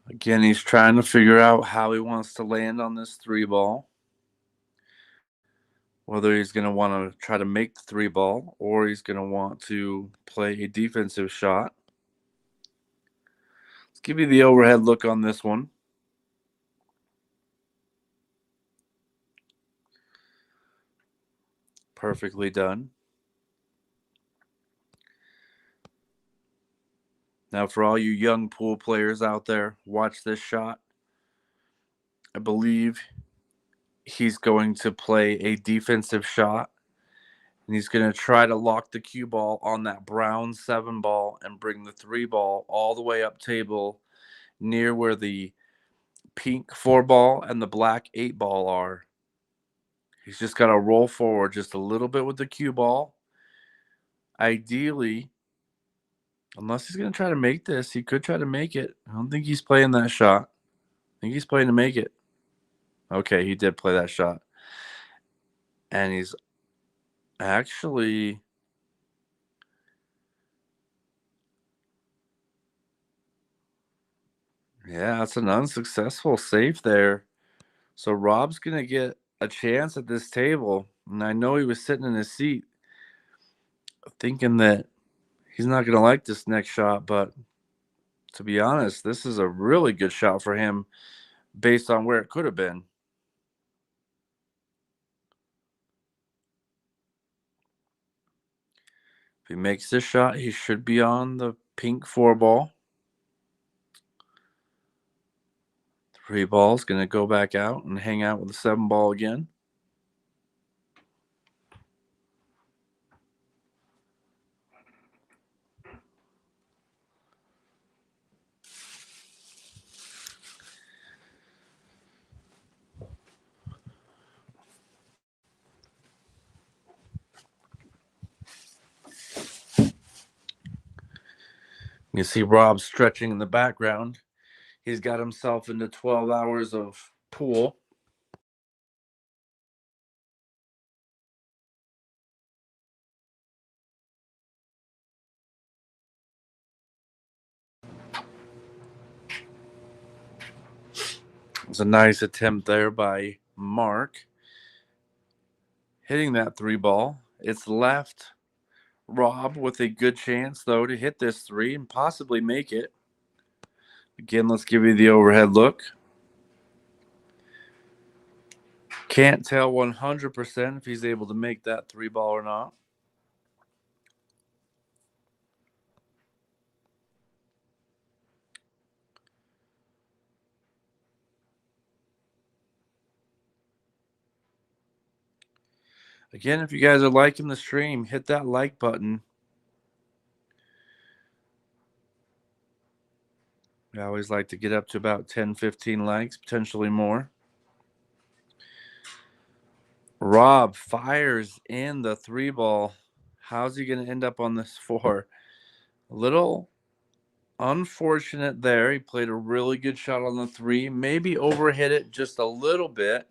Again, he's trying to figure out how he wants to land on this 3-ball. Whether he's going to want to try to make the 3-ball or he's going to want to play a defensive shot. Let's give you the overhead look on this one. Perfectly done. Now, for all you young pool players out there, watch this shot. I believe he's going to play a defensive shot, and he's going to try to lock the cue ball on that brown 7-ball and bring the 3-ball all the way up table near where the pink 4-ball and the black 8-ball are. He's just got to roll forward just a little bit with the cue ball. Ideally, unless he's going to try to make this, he could try to make it. I don't think he's playing that shot. I think he's playing to make it. Okay, he did play that shot. And he's actually yeah, that's an unsuccessful save there. So Rob's going to get a chance at this table. And I know he was sitting in his seat thinking that he's not going to like this next shot. But to be honest, this is a really good shot for him based on where it could have been. If he makes this shot, he should be on the pink 4-ball. 3-ball's going to go back out and hang out with the 7-ball again. You see Rob stretching in the background. He's got himself into 12 hours of pool. It's a nice attempt there by Mark. Hitting that three ball. It's left Rob with a good chance, though, to hit this three and possibly make it. Again, let's give you the overhead look. Can't tell 100% if he's able to make that three ball or not. Again, if you guys are liking the stream, hit that like button. I always like to get up to about 10, 15 likes, potentially more. Rob fires in the three ball. How's he going to end up on this four? A little unfortunate there. He played a really good shot on the three. Maybe overhit it just a little bit.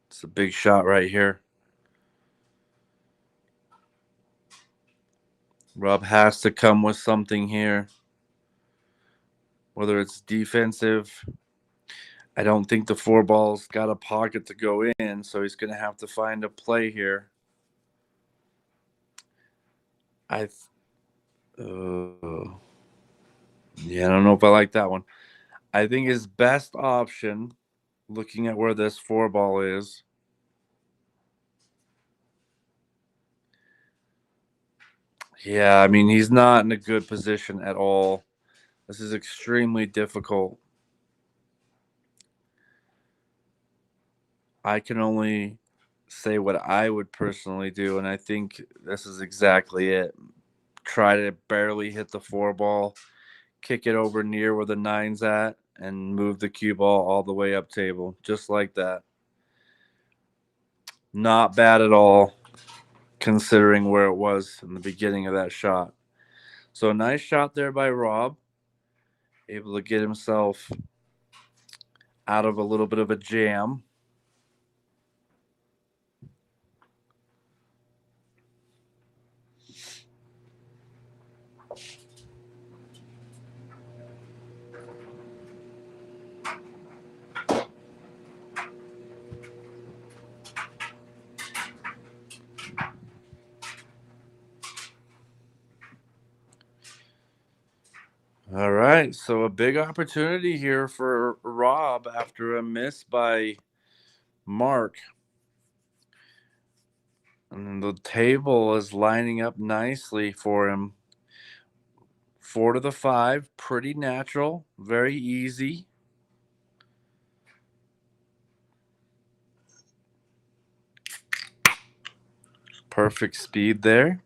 It's a big shot right here. Rob has to come with something here. Whether it's defensive. I don't think the four ball's got a pocket to go in, so he's going to have to find a play here. Yeah, I don't know if I like that one. I think his best option, looking at where this four ball is, yeah, I mean, he's not in a good position at all. This is extremely difficult. I can only say what I would personally do, and I think this is exactly it. Try to barely hit the four ball, kick it over near where the nine's at, and move the cue ball all the way up table, just like that. Not bad at all, considering where it was in the beginning of that shot. So a nice shot there by Rob, able to get himself out of a little bit of a jam. All right, so a big opportunity here for Rob after a miss by Mark. And the table is lining up nicely for him. 4 to the 5, pretty natural, very easy. Perfect speed there.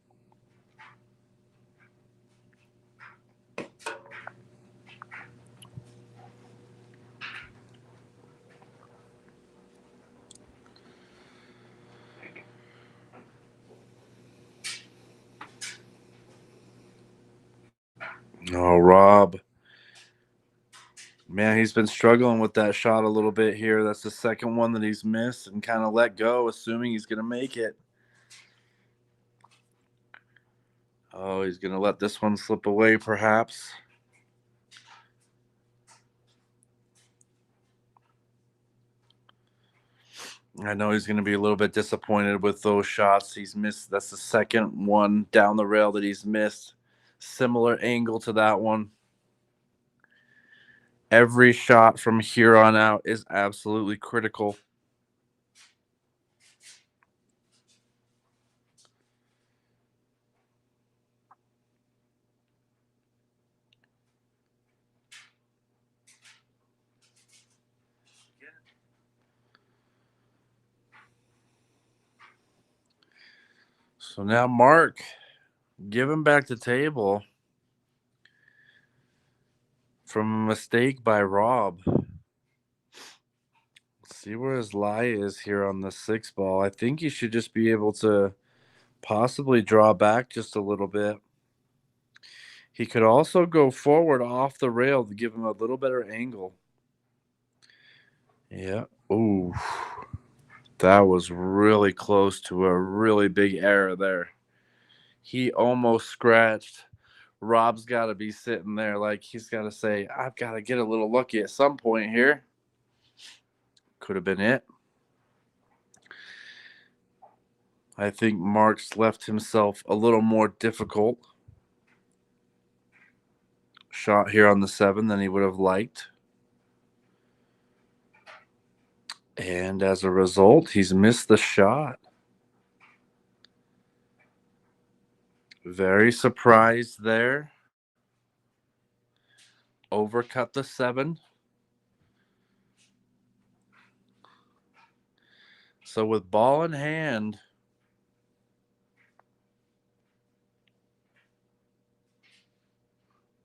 Oh, Rob. Man, he's been struggling with that shot a little bit here. That's the second one that he's missed and kind of let go, assuming he's going to make it. Oh, he's going to let this one slip away, perhaps. I know he's going to be a little bit disappointed with those shots he's missed. That's the second one down the rail that he's missed. Similar angle to that one. Every shot from here on out is absolutely critical. So now Mark, give him back the table from a mistake by Rob. Let's See where his lie is here on the 6 ball. I think he should just be able to possibly draw back just a little bit. He could also go forward off the rail to give him a little better angle. Yeah. Ooh. That was really close to a really big error there. He almost scratched. Rob's got to be sitting there like he's got to say, I've got to get a little lucky at some point here. Could have been it. I think Mark's left himself a little more difficult shot here on the 7 than he would have liked. And as a result, he's missed the shot. Very surprised there. Overcut the 7. So with ball in hand,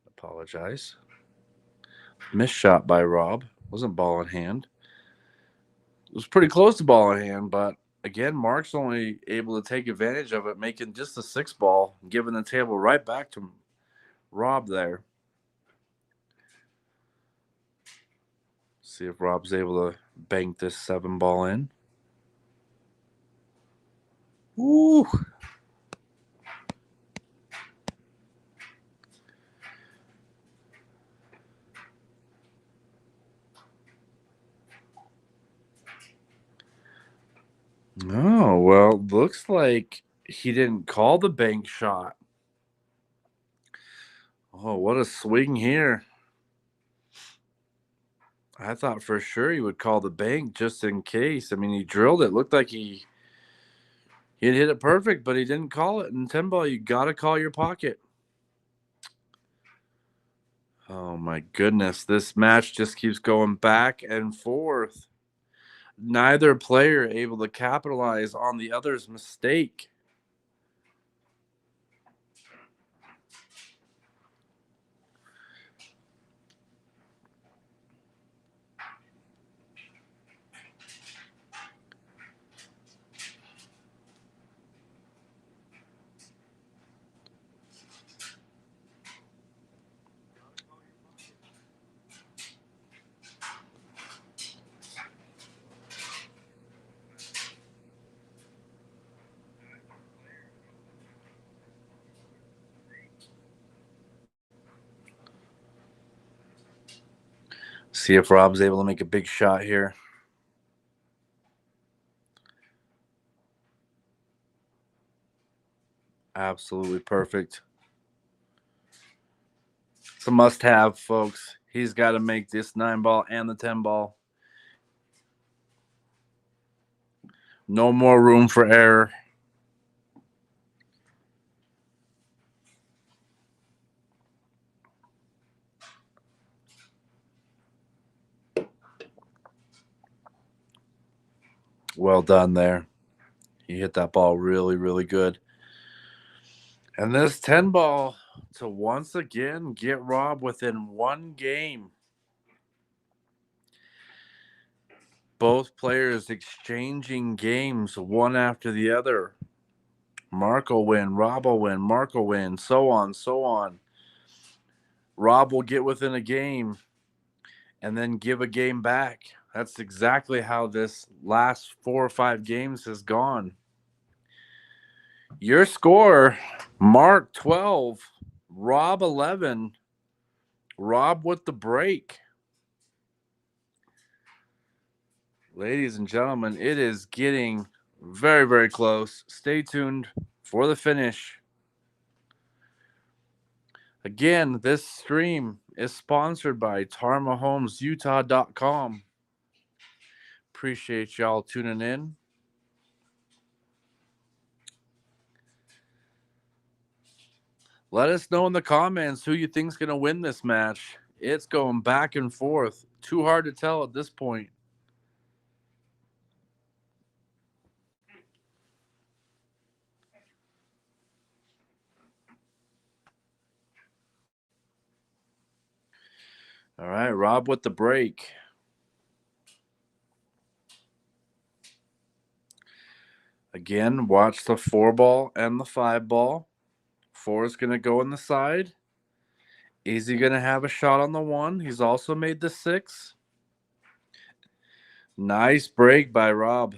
apologize. Missed shot by Rob. Wasn't ball in hand. It was pretty close to ball in hand, but again, Mark's only able to take advantage of it, making just a 6 ball, giving the table right back to Rob there. See if Rob's able to bank this 7 ball in. Ooh. Oh, well, looks like he didn't call the bank shot. Oh, what a swing here. I thought for sure he would call the bank just in case. I mean, he drilled it. Looked like he had hit it perfect, but he didn't call it. In 10 ball, you got to call your pocket. Oh, my goodness. This match just keeps going back and forth. Neither player able to capitalize on the other's mistake. See if Rob's able to make a big shot here. Absolutely perfect. It's a must-have, folks. He's got to make this 9 ball and the 10 ball. No more room for error. Well done there. He hit that ball really, really good. And this 10 ball to once again get Rob within 1 game. Both players exchanging games one after the other. Mark will win, Rob will win, Mark will win, so on, so on. Rob will get within a game and then give a game back. That's exactly how this last 4 or 5 games has gone. Your score, Mark 12, Rob 11. Rob with the break. Ladies and gentlemen, it is getting very, very close. Stay tuned for the finish. Again, this stream is sponsored by TarMahomesUtah.com. Appreciate y'all tuning in. Let us know in the comments who you think's going to win this match. It's going back and forth. Too hard to tell at this point. All right, Rob with the break. Again, watch the 4 ball and the 5 ball. 4 is going to go in the side. Is he going to have a shot on the 1? He's also made the 6. Nice break by Rob.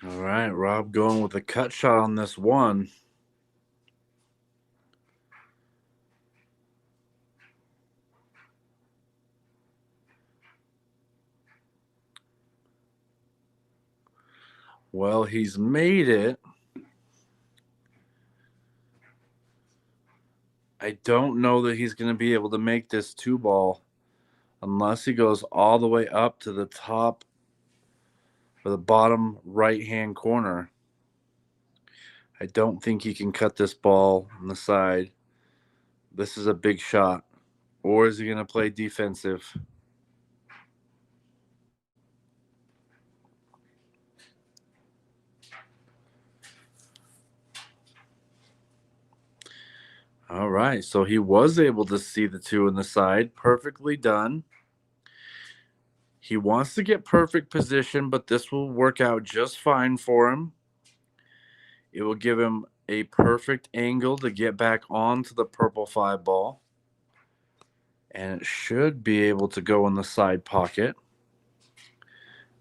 All right, Rob going with a cut shot on this 1. Well, he's made it. I don't know that he's going to be able to make this 2 ball unless he goes all the way up to the top or the bottom right-hand corner. I don't think he can cut this ball on the side. This is a big shot. Or is he going to play defensive? All right, so he was able to see the 2 in the side. Perfectly done. He wants to get perfect position, but this will work out just fine for him. It will give him a perfect angle to get back onto the purple 5 ball. And it should be able to go in the side pocket.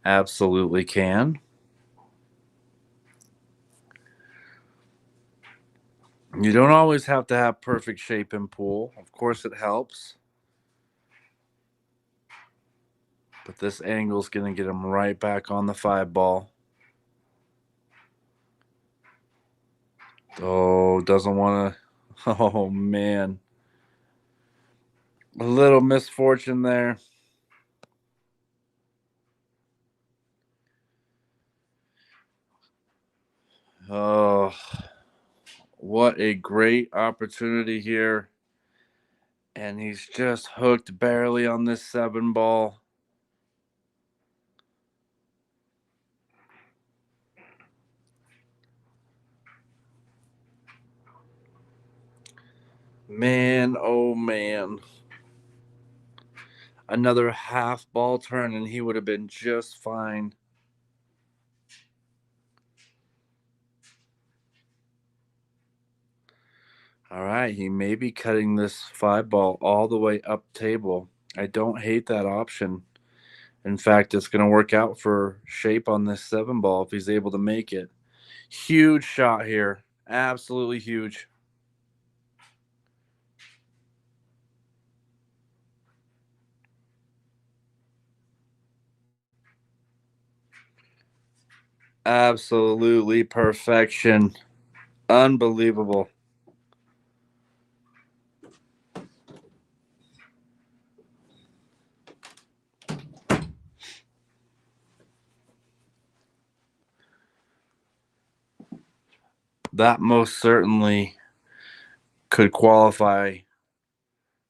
Absolutely can. You don't always have to have perfect shape in pool. Of course, it helps. But this angle is going to get him right back on the 5 ball. Oh, doesn't want to. Oh, man. A little misfortune there. Oh, what a great opportunity here. And he's just hooked barely on this 7 ball. Man, oh man. Another half ball turn and he would have been just fine. All right, he may be cutting this 5 ball all the way up table. I don't hate that option. In fact, it's going to work out for shape on this 7 ball if he's able to make it. Huge shot here. Absolutely huge. Absolutely perfection. Unbelievable. That most certainly could qualify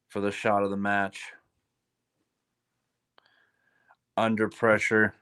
for the shot of the match. Under pressure.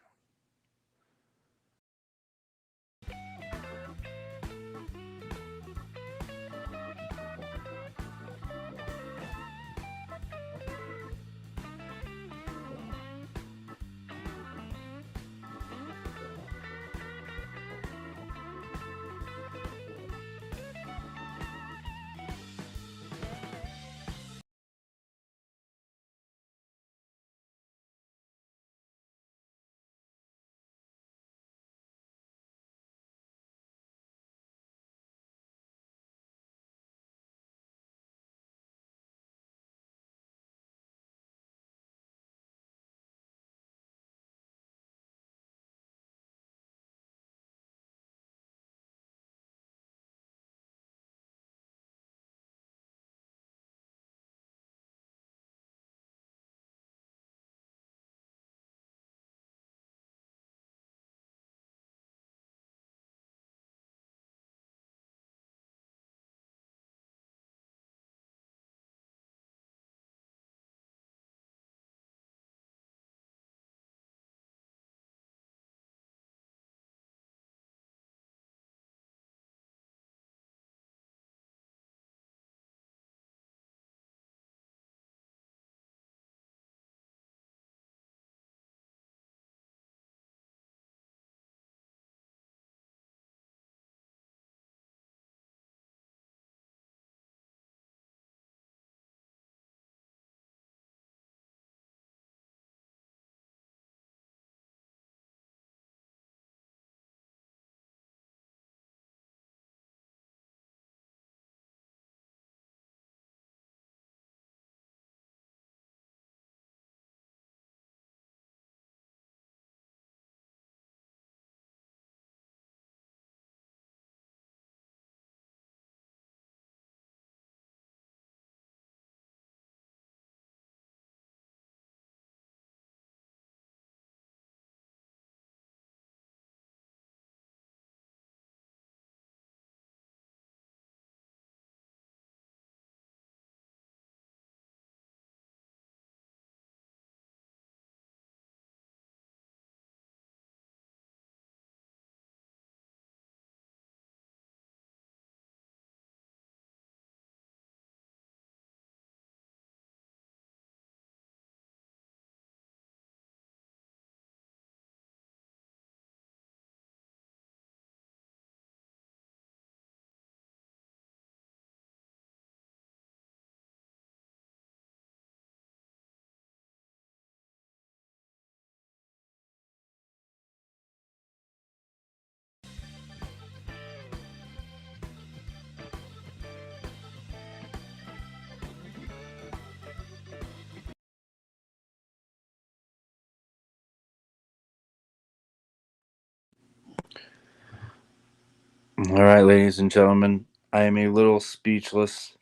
All right, ladies and gentlemen, I am a little speechless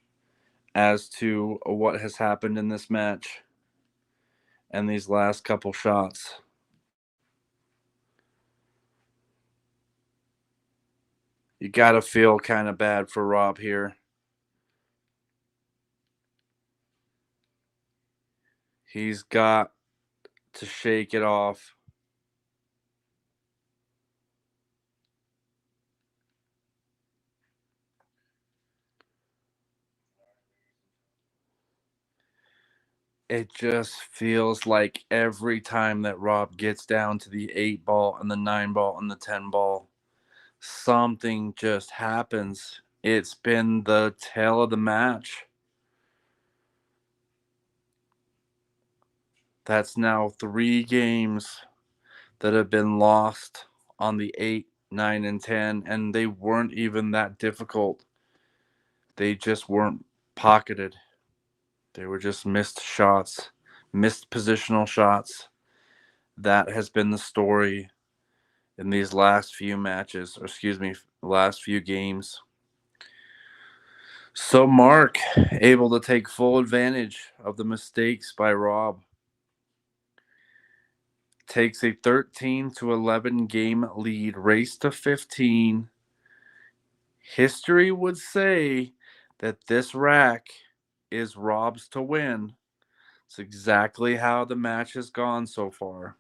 as to what has happened in this match and these last couple shots. You got to feel kind of bad for Rob here. He's got to shake it off. It just feels like every time that Rob gets down to the 8 ball and the 9 ball and the 10 ball, something just happens. It's been the tail of the match. That's now 3 games that have been lost on the 8, 9, and 10, and they weren't even that difficult. They just weren't pocketed. They were just missed shots, missed positional shots. That has been the story in these last few matches, or excuse me, last few games. So Mark able to take full advantage of the mistakes by Rob. Takes a 13-11 game lead, race to 15. History would say that this rack is Rob's to win. It's exactly how the match has gone so far.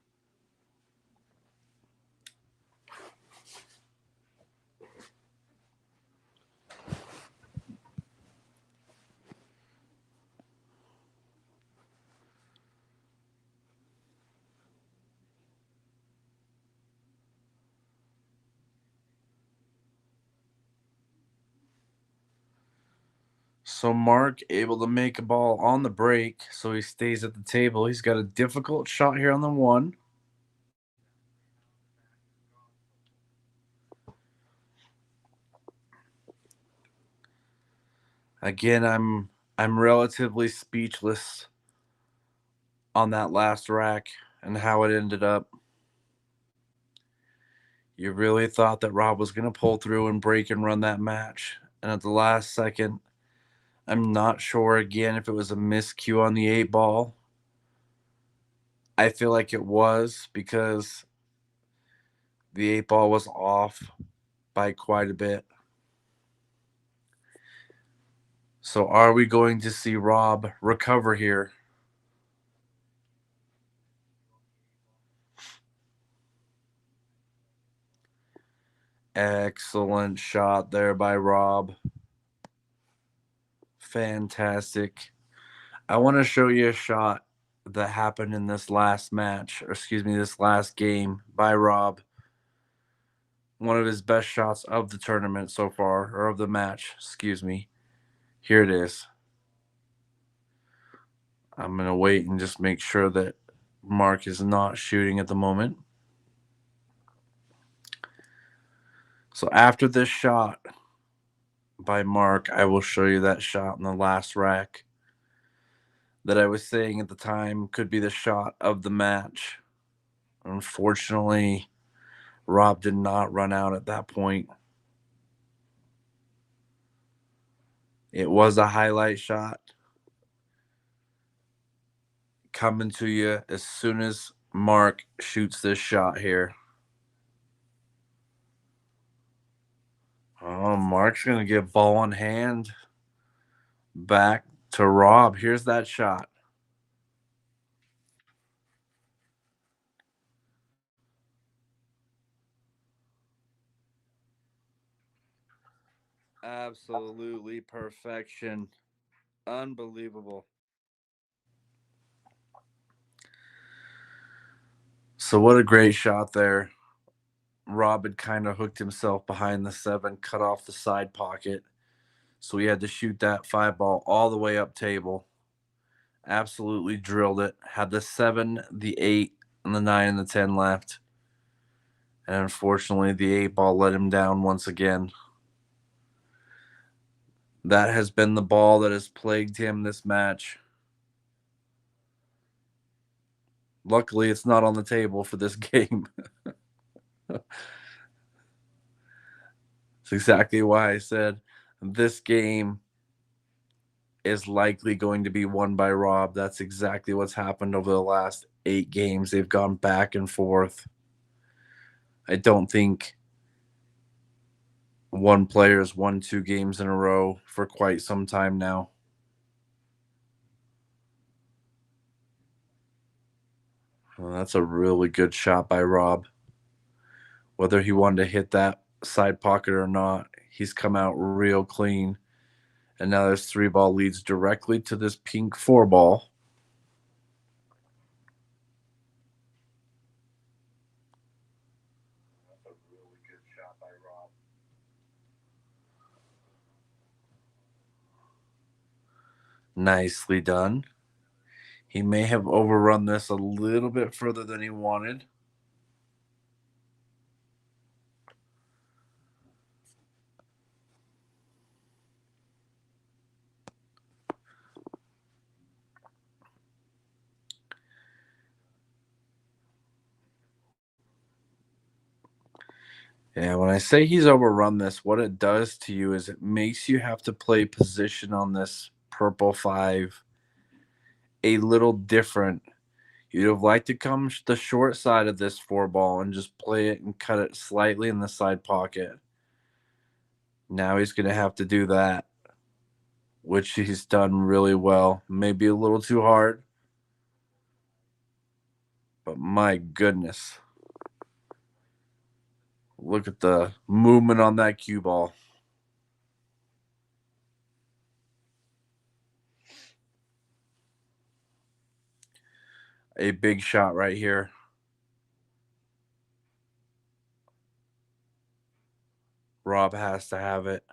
So Mark able to make a ball on the break, so he stays at the table. He's got a difficult shot here on the 1. Again, I'm relatively speechless on that last rack and how it ended up. You really thought that Rob was going to pull through and break and run that match. And at the last second, I'm not sure again if it was a miscue on the 8 ball. I feel like it was because the 8 ball was off by quite a bit. So are we going to see Rob recover here? Excellent shot there by Rob. Fantastic. I want to show you a shot that happened in this last match, or excuse me, this last game by Rob. One of his best shots of the tournament so far, or of the match, excuse me. Here it is. I'm going to wait and just make sure that Mark is not shooting at the moment. So after this shot by Mark, I will show you that shot in the last rack that I was saying at the time could be the shot of the match. Unfortunately, Rob did not run out at that point. It was a highlight shot coming to you as soon as Mark shoots this shot here. Oh, Mark's going to get ball in hand back to Rob. Here's that shot. Absolutely perfection. Unbelievable. So, what a great shot there. Rob had kind of hooked himself behind the 7, cut off the side pocket. So, he had to shoot that 5 ball all the way up table. Absolutely drilled it. Had the 7, the 8, and the 9 and the 10 left. And unfortunately, the 8 ball let him down once again. That has been the ball that has plagued him this match. Luckily, it's not on the table for this game. That's exactly why I said this game is likely going to be won by Rob. That's exactly what's happened over the last 8 games. They've gone back and forth. I don't think one player's won 2 games in a row for quite some time now. Well, that's a really good shot by Rob. Whether he wanted to hit that side pocket or not, he's come out real clean. And now this 3-ball leads directly to this pink 4-ball. That's a really good shot by Rob. Nicely done. He may have overrun this a little bit further than he wanted. Yeah, when I say he's overrun this, what it does to you is it makes you have to play position on this purple 5 a little different. You'd have liked to come the short side of this 4-ball and just play it and cut it slightly in the side pocket. Now he's going to have to do that, which he's done really well. Maybe a little too hard, but my goodness. Look at the movement on that cue ball. A big shot right here. Rob has to have it.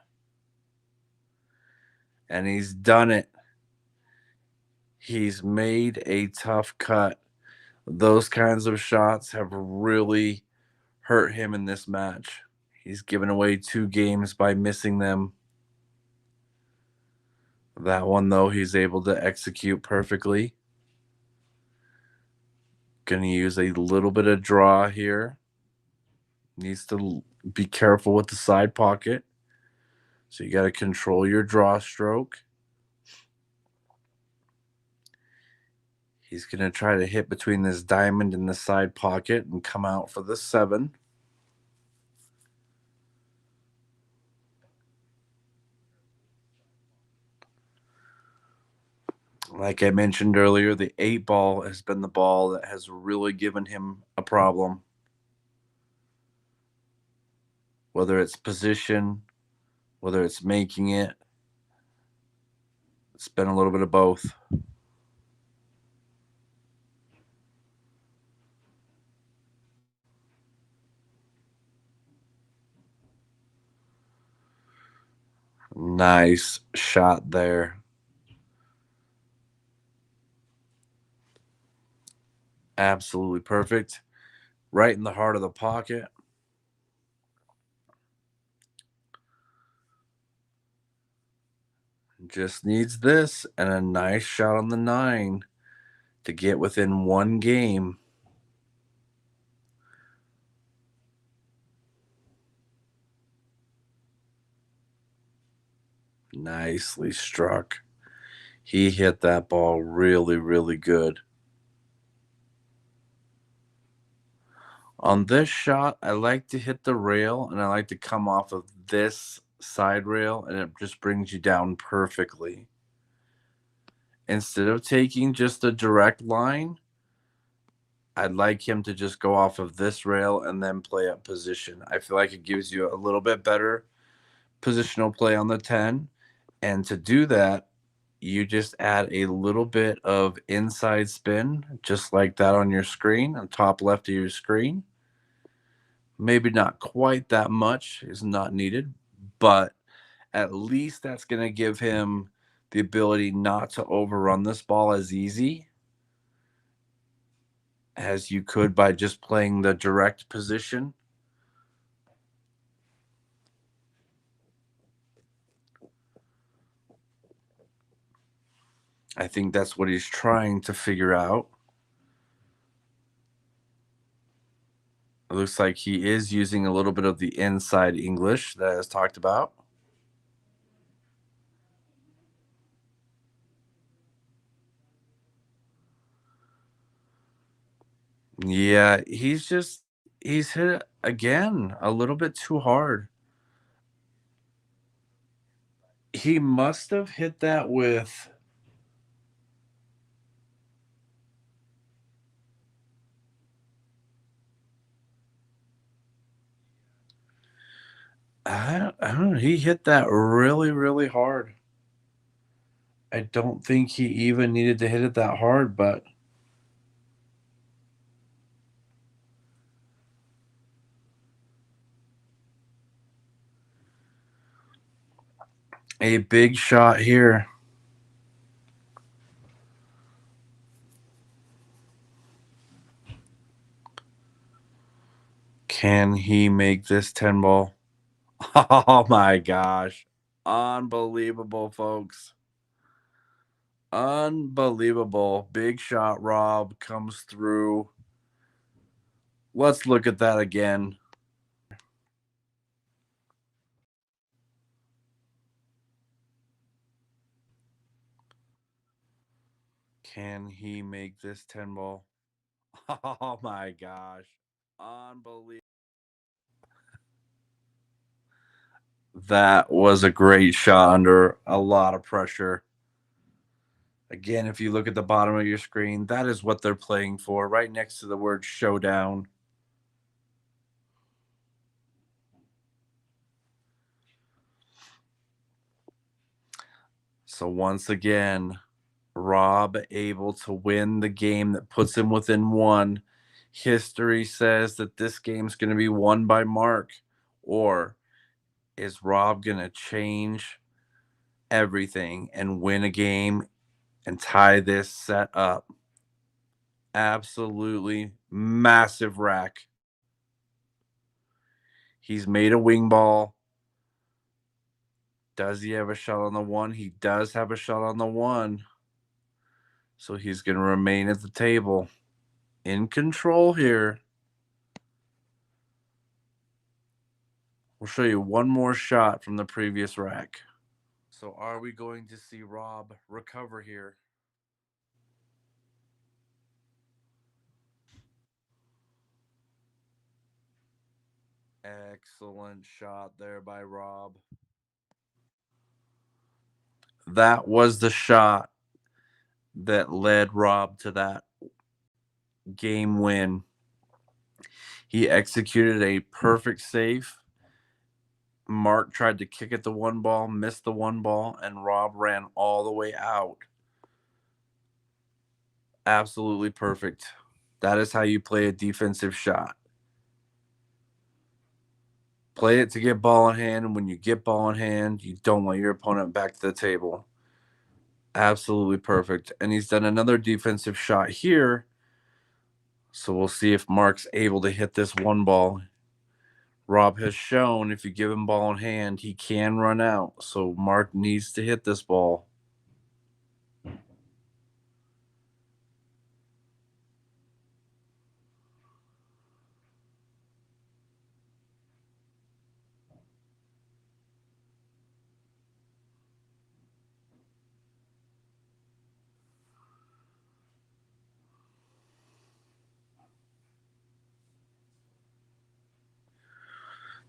And he's done it. He's made a tough cut. Those kinds of shots have really hurt him in this match. He's given away 2 games by missing them. That one, though, he's able to execute perfectly. Going to use a little bit of draw here. Needs to be careful with the side pocket. So you got to control your draw stroke. He's going to try to hit between this diamond and the side pocket and come out for the 7. Like I mentioned earlier, the 8-ball has been the ball that has really given him a problem. Whether it's position, whether it's making it, it's been a little bit of both. Nice shot there. Absolutely perfect. Right in the heart of the pocket. Just needs this and a nice shot on the 9 to get within 1 game. Nicely struck. He hit that ball really, really good. On this shot, I like to hit the rail and I like to come off of this side rail, and it just brings you down perfectly. Instead of taking just a direct line, I'd like him to just go off of this rail and then play up position. I feel like it gives you a little bit better positional play on the 10. And to do that, you just add a little bit of inside spin, just like that on your screen, on top left of your screen. Maybe not quite that much is not needed, but at least that's going to give him the ability not to overrun this ball as easy as you could by just playing the direct position. I think that's what he's trying to figure out. looks like he is using a little bit of the inside English that is talked about. Yeah, he's hit it again a little bit too hard. He must have hit that with I don't know. He hit that really, really hard. I don't think he even needed to hit it that hard, but a big shot here. Can he make this 10 ball? Oh my gosh. Unbelievable, folks. Unbelievable. Big shot Rob comes through. Let's look at that again. Can he make this 10 ball? Oh my gosh. Unbelievable. That was a great shot under a lot of pressure. Again, if you look at the bottom of your screen, that is what they're playing for, right next to the word showdown. So once again, Rob able to win the game that puts him within one. History says that this game's going to be won by Mark. Or is Rob going to change everything and win a game and tie this set up? Absolutely massive rack. He's made a wing ball. Does he have a shot on the one? He does have a shot on the one. So he's going to remain at the table in control here. We'll show you one more shot from the previous rack. So are we going to see Rob recover here? Excellent shot there by Rob. That was the shot that led Rob to that game win. He executed a perfect save. Mark tried to kick at the one ball, missed the one ball, and Rob ran all the way out. Absolutely perfect. That is how you play a defensive shot. Play it to get ball in hand, and when you get ball in hand, you don't let your opponent back to the table. Absolutely perfect. And he's done another defensive shot here. So we'll see if Mark's able to hit this one ball. Rob has shown if you give him ball in hand, he can run out. So Mark needs to hit this ball.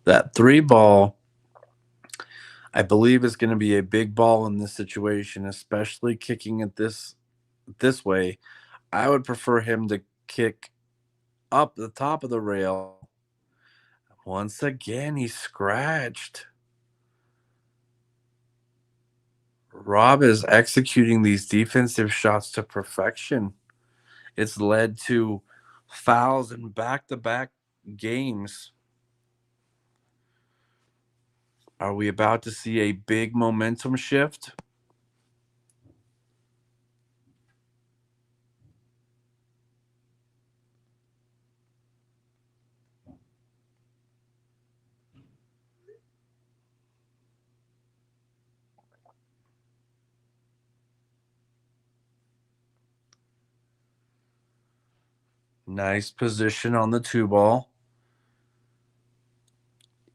That three ball, I believe, is going to be a big ball in this situation, especially kicking it this way. I would prefer him to kick up the top of the rail. Once again, he scratched. Rob is executing these defensive shots to perfection. It's led to fouls in back-to-back games. Are we about to see a big momentum shift? Nice position on the two ball.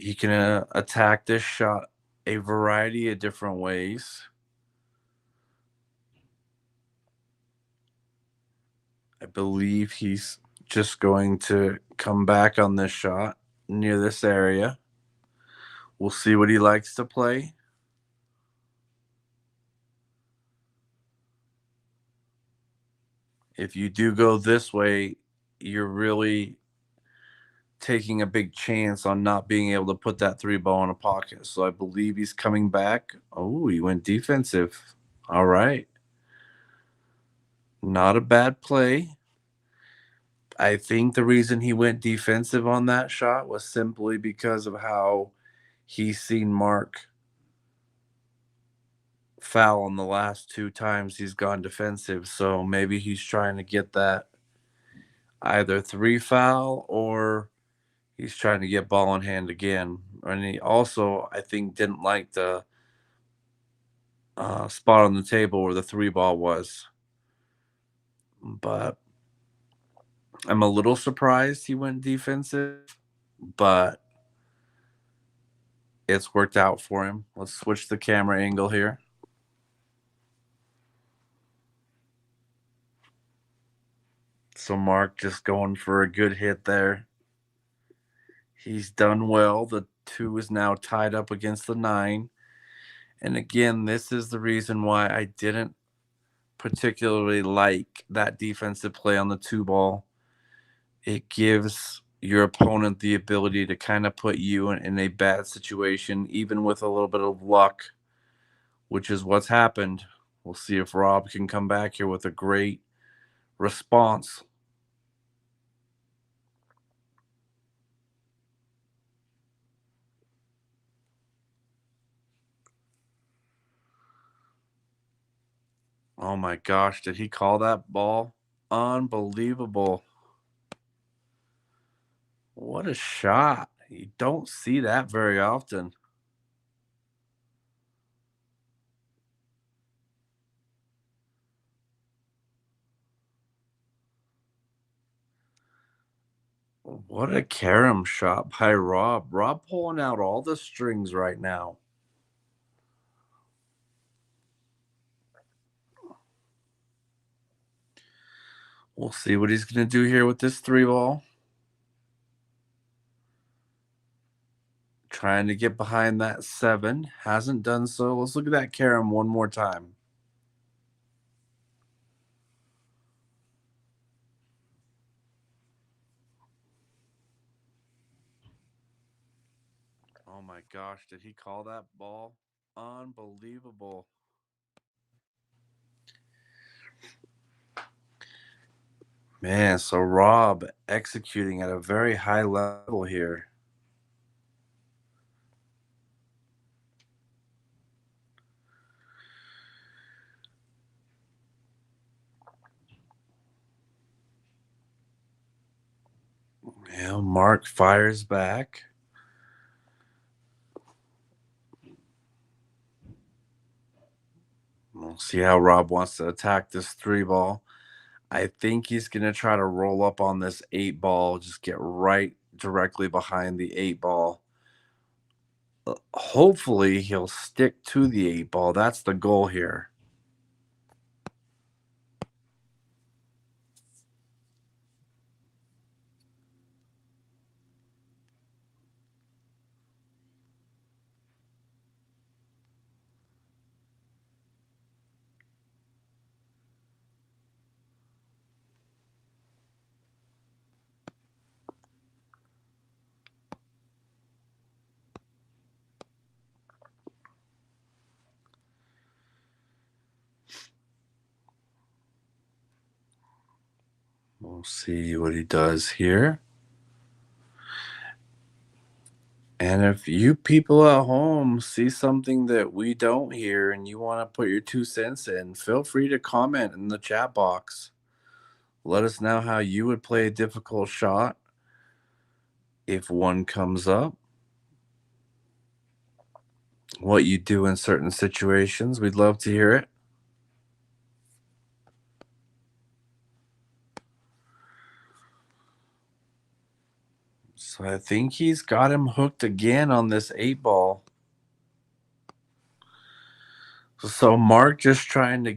He can attack this shot a variety of different ways. I believe he's just going to come back on this shot near this area. We'll see what he likes to play. If you do go this way, you're really taking a big chance on not being able to put that three ball in a pocket. So I believe he's coming back. Oh, he went defensive. All right. Not a bad play. I think the reason he went defensive on that shot was simply because of how he's seen Mark foul on the last two times he's gone defensive. So maybe he's trying to get that either three foul or he's trying to get ball in hand again. And he also, I think, didn't like the spot on the table where the three ball was. But I'm a little surprised he went defensive, but it's worked out for him. Let's switch the camera angle here. So Mark just going for a good hit there. He's done well. The 2 is now tied up against the 9. And again, this is the reason why I didn't particularly like that defensive play on the 2 ball. It gives your opponent the ability to kind of put you in a bad situation, even with a little bit of luck, which is what's happened. We'll see if Rob can come back here with a great response. Oh my gosh, did he call that ball? Unbelievable. What a shot. You don't see that very often. What a carom shot by Rob. Rob pulling out all the strings right now. We'll see what he's going to do here with this 3 ball. Trying to get behind that 7. Hasn't done so. Let's look at that carom one more time. Oh my gosh, did he call that ball? Unbelievable. Man, so Rob executing at a very high level here. Yeah, Mark fires back. We'll see how Rob wants to attack this 3 ball. I think he's going to try to roll up on this 8 ball, just get right directly behind the 8 ball. Hopefully, he'll stick to the 8 ball. That's the goal here. We'll see what he does here. And if you people at home see something that we don't hear and you want to put your 2 cents in, feel free to comment in the chat box. Let us know how you would play a difficult shot if one comes up, what you do in certain situations. We'd love to hear it. So I think he's got him hooked again on this 8 ball. So Mark just trying to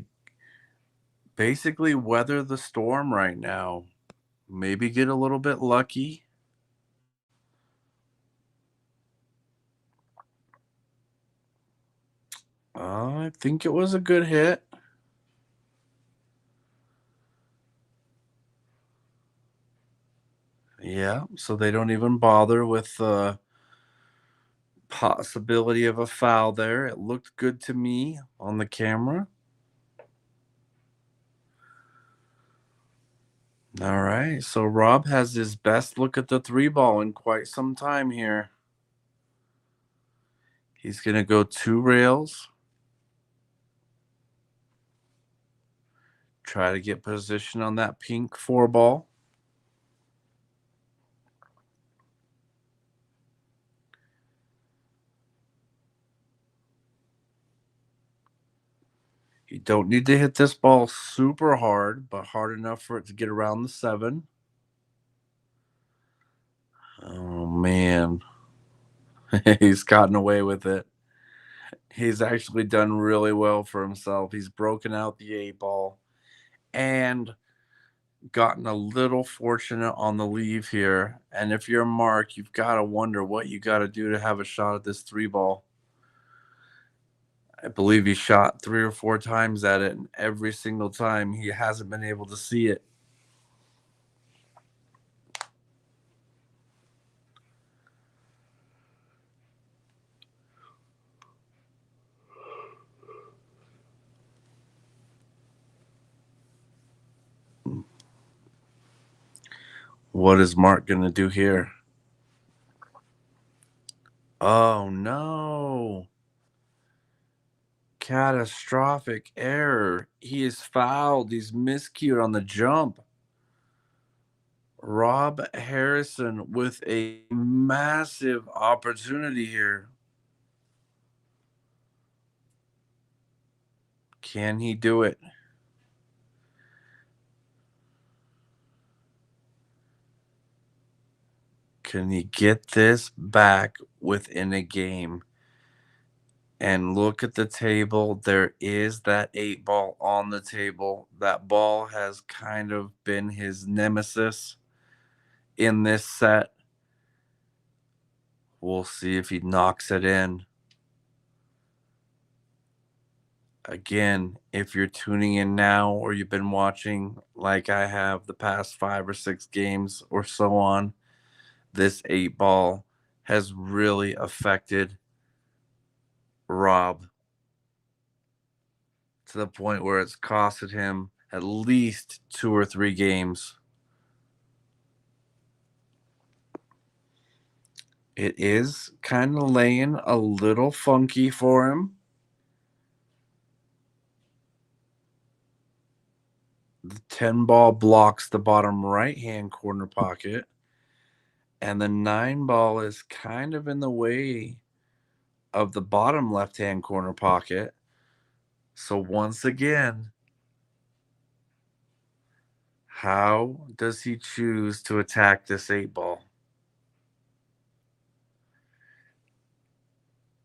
basically weather the storm right now. Maybe get a little bit lucky. I think it was a good hit. Yeah, so they don't even bother with the possibility of a foul there. It looked good to me on the camera. All right, so Rob has his best look at the 3 ball in quite some time here. He's going to go 2 rails. Try to get position on that pink 4 ball. You don't need to hit this ball super hard, but hard enough for it to get around the 7. Oh, man. He's gotten away with it. He's actually done really well for himself. He's broken out the 8 ball and gotten a little fortunate on the leave here. And if you're Mark, you've got to wonder what you got to do to have a shot at this 3 ball. I believe he shot 3 or 4 times at it, and every single time he hasn't been able to see it. What is Mark going to do here? Oh, no. Catastrophic error. He is fouled. He's miscued on the jump. Rob Harrison with a massive opportunity here. Can he do it? Can he get this back within a game? And look at the table. There is that 8 ball on the table. That ball has kind of been his nemesis in this set. We'll see if he knocks it in. Again, if you're tuning in now or you've been watching like I have the past 5 or 6 games or so on, this 8 ball has really affected Rob to the point where it's costed him at least 2 or 3 games. It is kind of laying a little funky for him. The 10 ball blocks the bottom right hand corner pocket, and the 9 ball is kind of in the way of the bottom left hand corner pocket. So, once again, how does he choose to attack this 8 ball?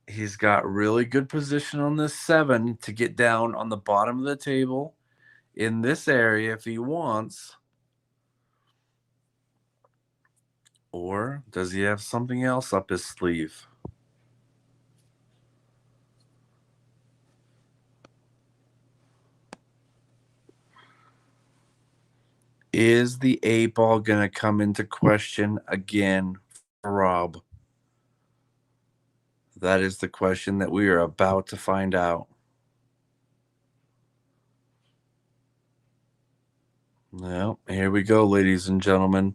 He's got really good position on this 7 to get down on the bottom of the table in this area if he wants. Or does he have something else up his sleeve? Is the 8 ball going to come into question again for Rob? That is the question that we are about to find out. Well, here we go, ladies and gentlemen.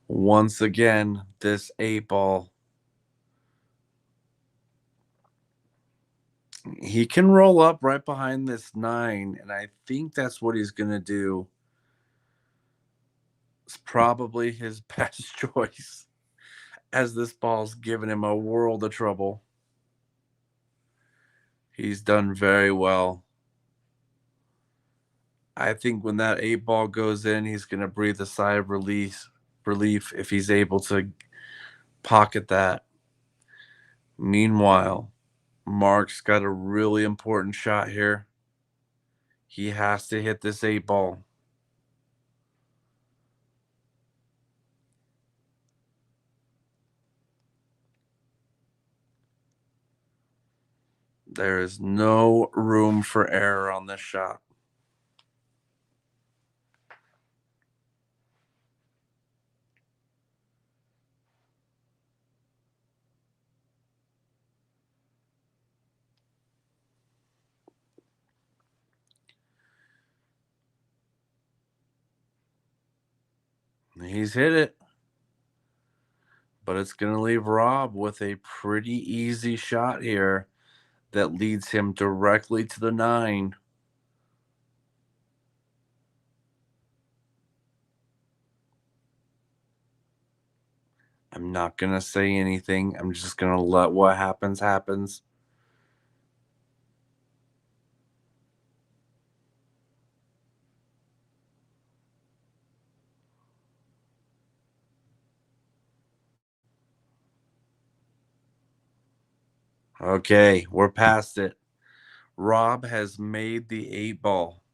Once again, this 8 ball. He can roll up right behind this 9, and I think that's what he's going to do. It's probably his best choice, as this ball's given him a world of trouble. He's done very well. I think when that 8 ball goes in, he's going to breathe a sigh of relief if he's able to pocket that. Meanwhile, Mark's got a really important shot here. He has to hit this 8 ball. There is no room for error on this shot. He's hit it. But it's going to leave Rob with a pretty easy shot here that leads him directly to the 9. I'm not going to say anything. I'm just going to let what happens happens. Okay, we're past it. Rob has made the 8 ball.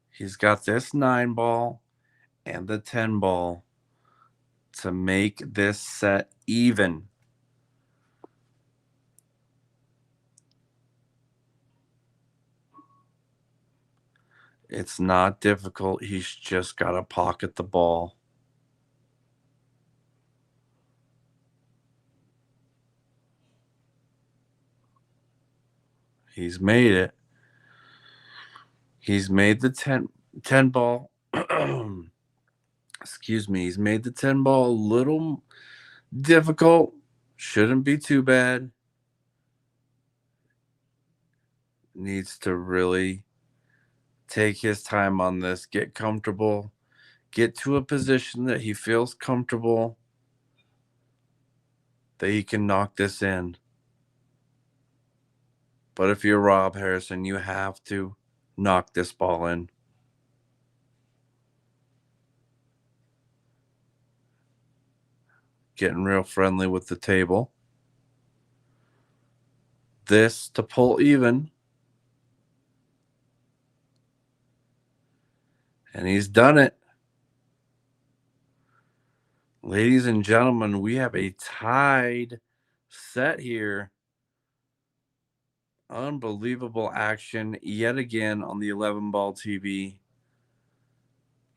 He's got this 9 ball and the 10 ball to make this set even. It's not difficult. He's just got to pocket the ball. He's made it. He's made the 10 ball. Excuse me. He's made the 10 ball a little difficult. Shouldn't be too bad. Needs to really take his time on this, get comfortable, get to a position that he feels comfortable that he can knock this in. But if you're Rob Harrison, you have to knock this ball in. Getting real friendly with the table. This to pull even. And he's done it. Ladies and gentlemen, we have a tied set here. Unbelievable action yet again on the 11 ball TV.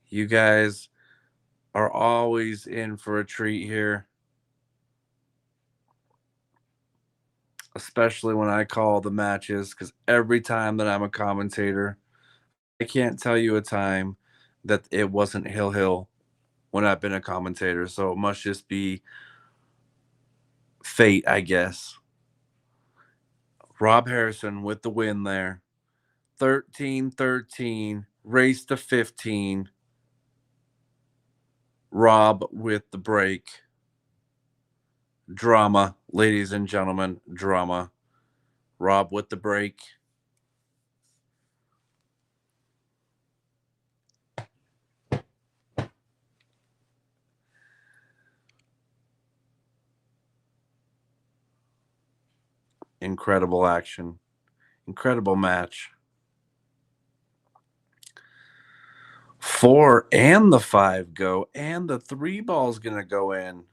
You guys are always in for a treat here, especially when I call the matches, because every time that I'm a commentator, I can't tell you a time that it wasn't Hill when I've been a commentator. So it must just be fate, I guess. Rob Harrison with the win there. 13-13, race to 15. Rob with the break. Drama, ladies and gentlemen, drama. Rob with the break. Incredible action. Incredible match. 4 and the 5 go, and the 3 ball's going to go in.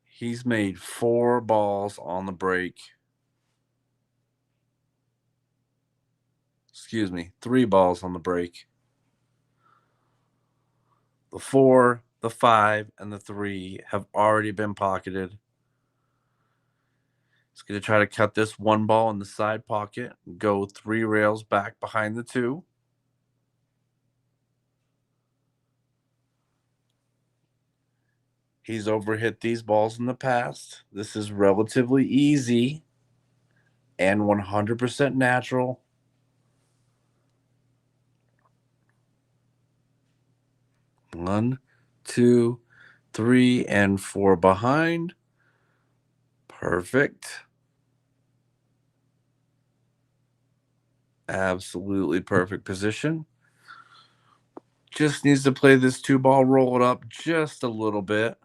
He's made 4 balls on the break. Excuse me, 3 balls on the break. The 4, the 5, and the 3 have already been pocketed. He's going to try to cut this 1 ball in the side pocket, go 3 rails back behind the 2. He's overhit these balls in the past. This is relatively easy and 100% natural. 1, 2, 3, and 4 behind. Perfect. Absolutely perfect position. Just needs to play this two ball, roll it up just a little bit.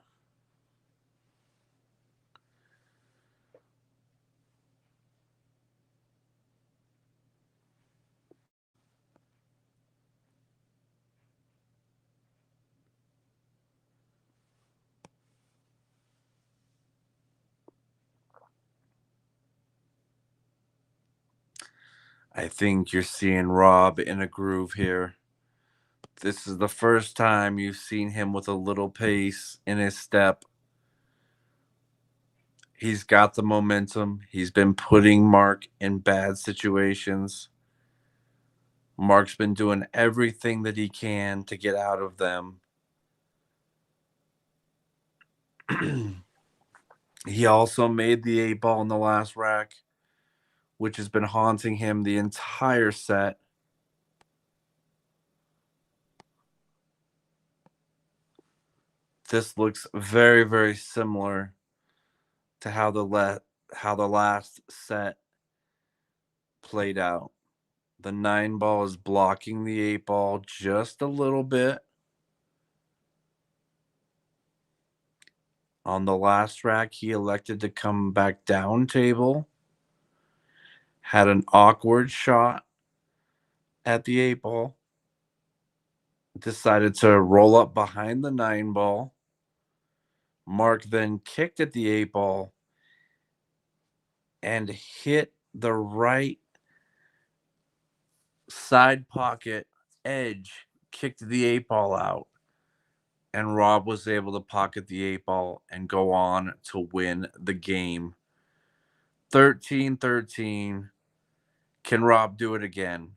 I think you're seeing Rob in a groove here. This is the first time you've seen him with a little pace in his step. He's got the momentum. He's been putting Mark in bad situations. Mark's been doing everything that he can to get out of them. He also made the 8 ball in the last rack, which has been haunting him the entire set. This looks very, very similar to how the last set played out. The 9 ball is blocking the 8 ball just a little bit. On the last rack, he elected to come back down table, had an awkward shot at the 8 ball, decided to roll up behind the 9 ball. Mark then kicked at the 8 ball and hit the right side pocket edge, kicked the 8 ball out. And Rob was able to pocket the 8 ball and go on to win the game. 13-13. Can Rob do it again?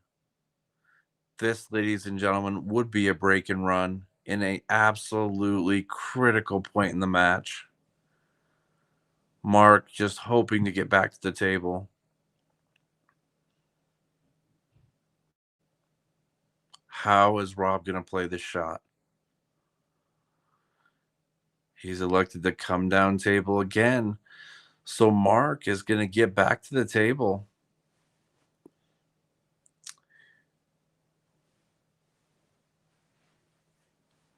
This, ladies and gentlemen, would be a break and run in a absolutely critical point in the match. Mark just hoping to get back to the table. How is Rob going to play this shot? He's elected to come down table again. So Mark is going to get back to the table.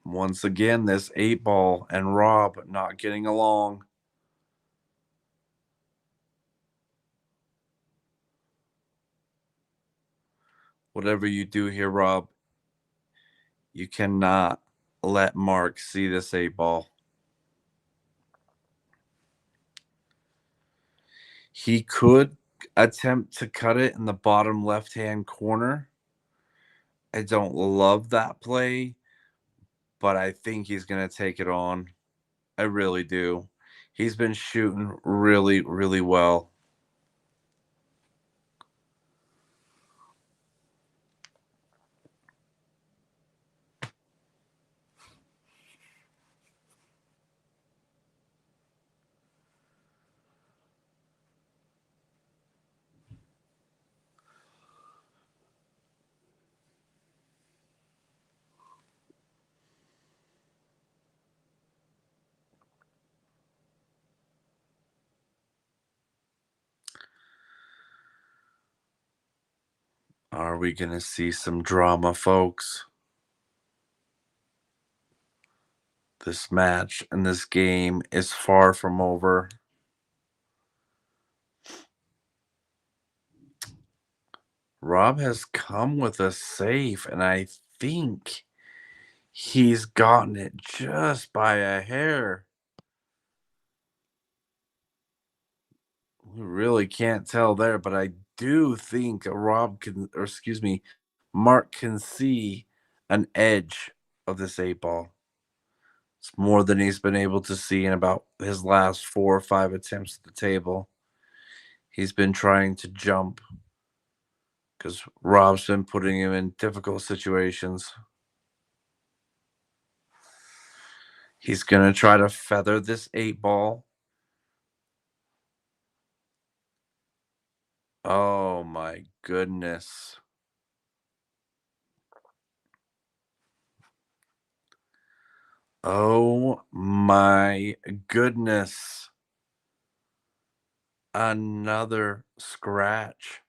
Once again, this 8 ball and Rob not getting along. Whatever you do here, Rob, you cannot let Mark see this 8 ball. He could attempt to cut it in the bottom left-hand corner. I don't love that play, but I think he's going to take it on. I really do. He's been shooting really, really well. Are we going to see some drama, folks? This match and this game is far from over. Rob has come with a safe, and I think he's gotten it just by a hair. We really can't tell there, but I do think Mark can see an edge of this 8 ball. It's more than he's been able to see in about his last 4 or 5 attempts at the table. He's been trying to jump because Rob's been putting him in difficult situations. He's going to try to feather this 8 ball. Oh my goodness. Oh my goodness. Another scratch.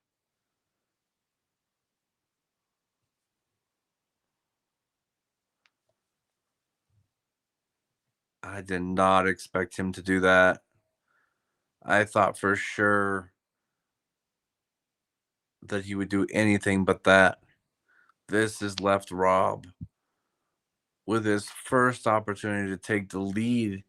I did not expect him to do that. I thought for sure that he would do anything but that. This has left Rob with his first opportunity to take the lead.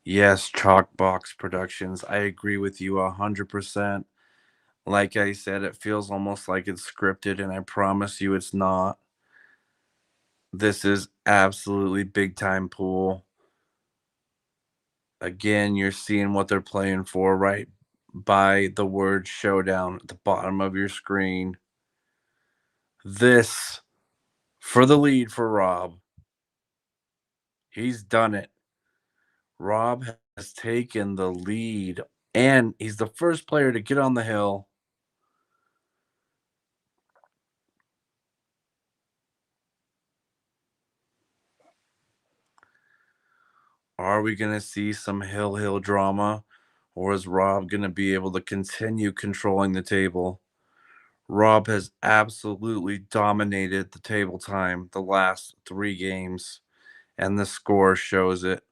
Yes, Chalkbox Productions. I agree with you 100%. Like I said, it feels almost like it's scripted, and I promise you it's not. This is absolutely big time pool. Again, you're seeing what they're playing for right by the word Showdown at the bottom of your screen. This for the lead for Rob. He's done it. Rob has taken the lead, and he's the first player to get on the hill. Are we going to see some hill drama, or is Rob going to be able to continue controlling the table? Rob has absolutely dominated the table time the last 3 games, and the score shows it.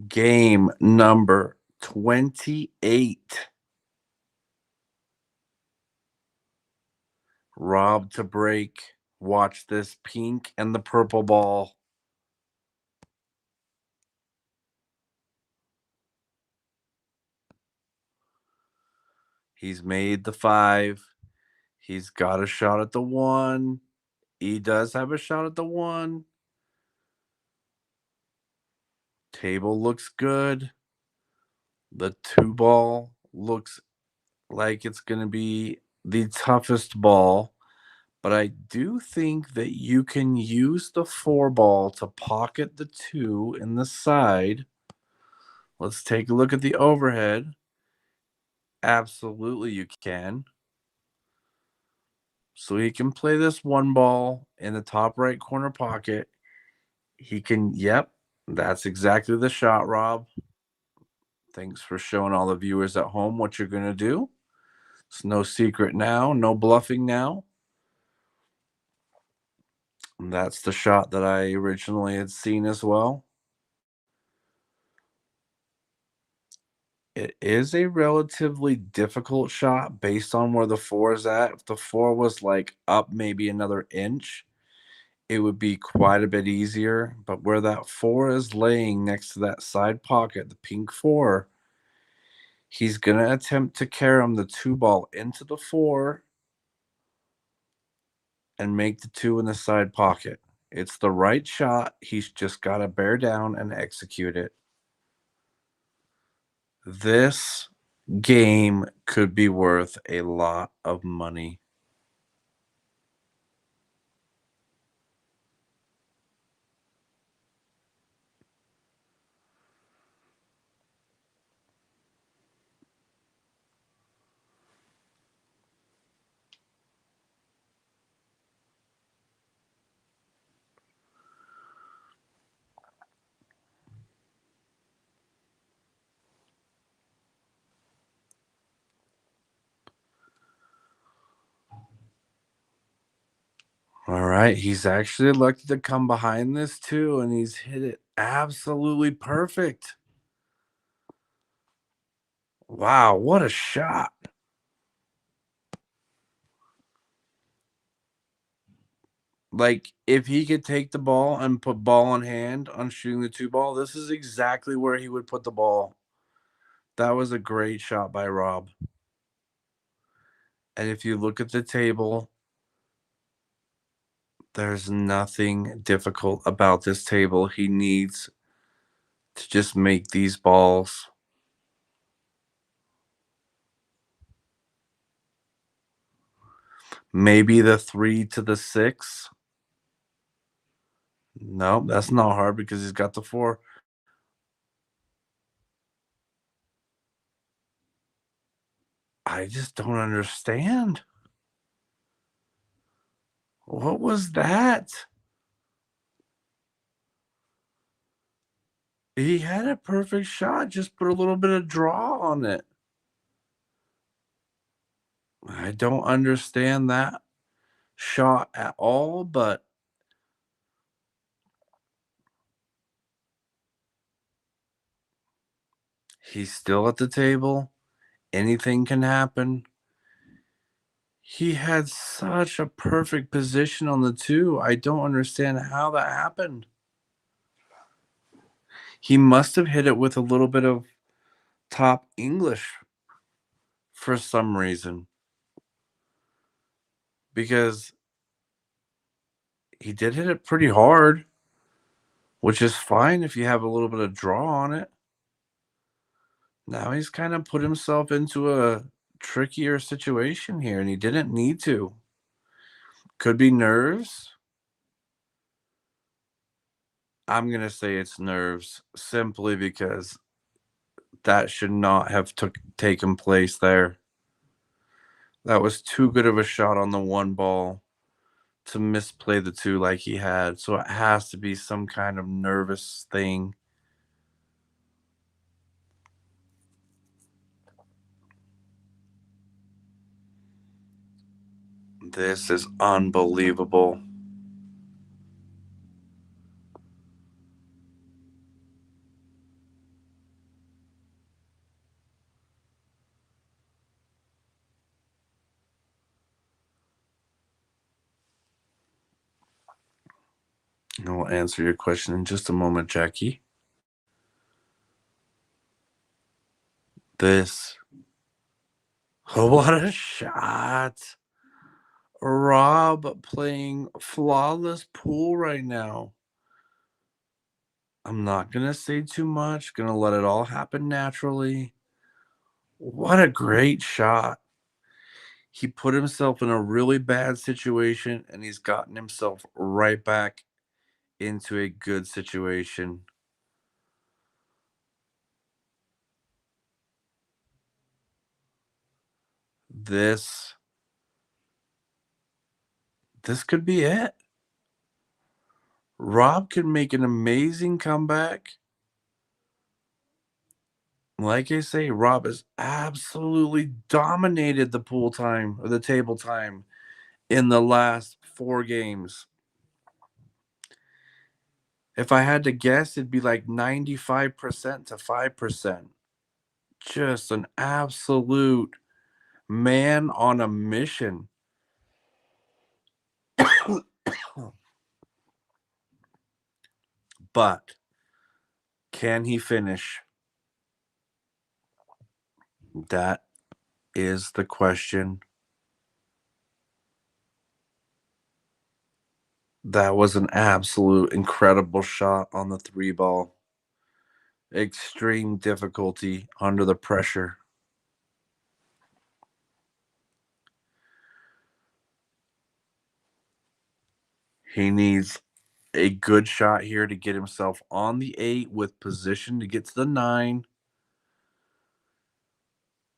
Game number 28. Rob to break. Watch this pink and the purple ball. He's made the 5. He's got a shot at the 1. He does have a shot at the 1. Table looks good. The 2 ball looks like it's going to be the toughest ball. But I do think that you can use the 4 ball to pocket the 2 in the side. Let's take a look at the overhead. Absolutely, you can. So he can play this 1 ball in the top right corner pocket. He can, yep, that's exactly the shot, Rob. Thanks for showing all the viewers at home what you're going to do. It's no secret now, no bluffing now. And that's the shot that I originally had seen as well. It is a relatively difficult shot based on where the 4 is at. If the 4 was like up maybe another inch, it would be quite a bit easier. But where that 4 is laying next to that side pocket, the pink 4, he's going to attempt to carom the 2 ball into the 4 and make the 2 in the side pocket. It's the right shot. He's just got to bear down and execute it. This game could be worth a lot of money. All right, he's actually lucky to come behind this too, and he's hit it absolutely perfect. Wow, what a shot. Like, if he could take the ball and put ball in hand on shooting the 2 ball, this is exactly where he would put the ball. That was a great shot by Rob. And if you look at the table, there's nothing difficult about this table. He needs to just make these balls. Maybe the 3 to the 6. No, that's not hard because he's got the 4. I just don't understand. What was that? He had a perfect shot, just put a little bit of draw on it. I don't understand that shot at all, but he's still at the table. Anything can happen. He had such a perfect position on the 2. I don't understand how that happened. He must have hit it with a little bit of top English for some reason because he did hit it pretty hard, which is fine if you have a little bit of draw on it. Now he's kind of put himself into a trickier situation here, and he didn't need to. Could be nerves. I'm going to say it's nerves simply because that should not have taken place there. That was too good of a shot on the 1 ball to misplay the 2 like he had. So it has to be some kind of nervous thing. This is unbelievable. I will answer your question in just a moment, Jackie. This. Oh, what a shot. Rob playing flawless pool right now. I'm not going to say too much. Going to let it all happen naturally. What a great shot. He put himself in a really bad situation and he's gotten himself right back into a good situation. This could be it. Rob could make an amazing comeback. Like I say, Rob has absolutely dominated the pool time or the table time in the last 4 games. If I had to guess, it'd be like 95% to 5%. Just an absolute man on a mission. But can he finish? That is the question. That was an absolute incredible shot on the 3 ball. Extreme difficulty under the pressure. He needs a good shot here to get himself on the 8 with position to get to the 9.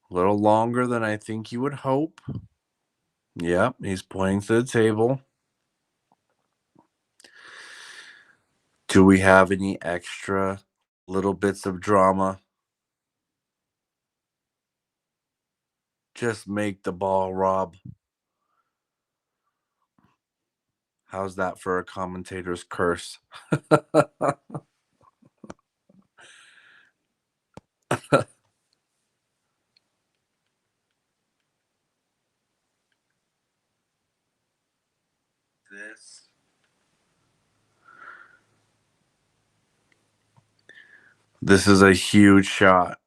A little longer than I think you would hope. Yep, he's pointing to the table. Do we have any extra little bits of drama? Just make the ball, Rob. How's that for a commentator's curse? This. This is a huge shot.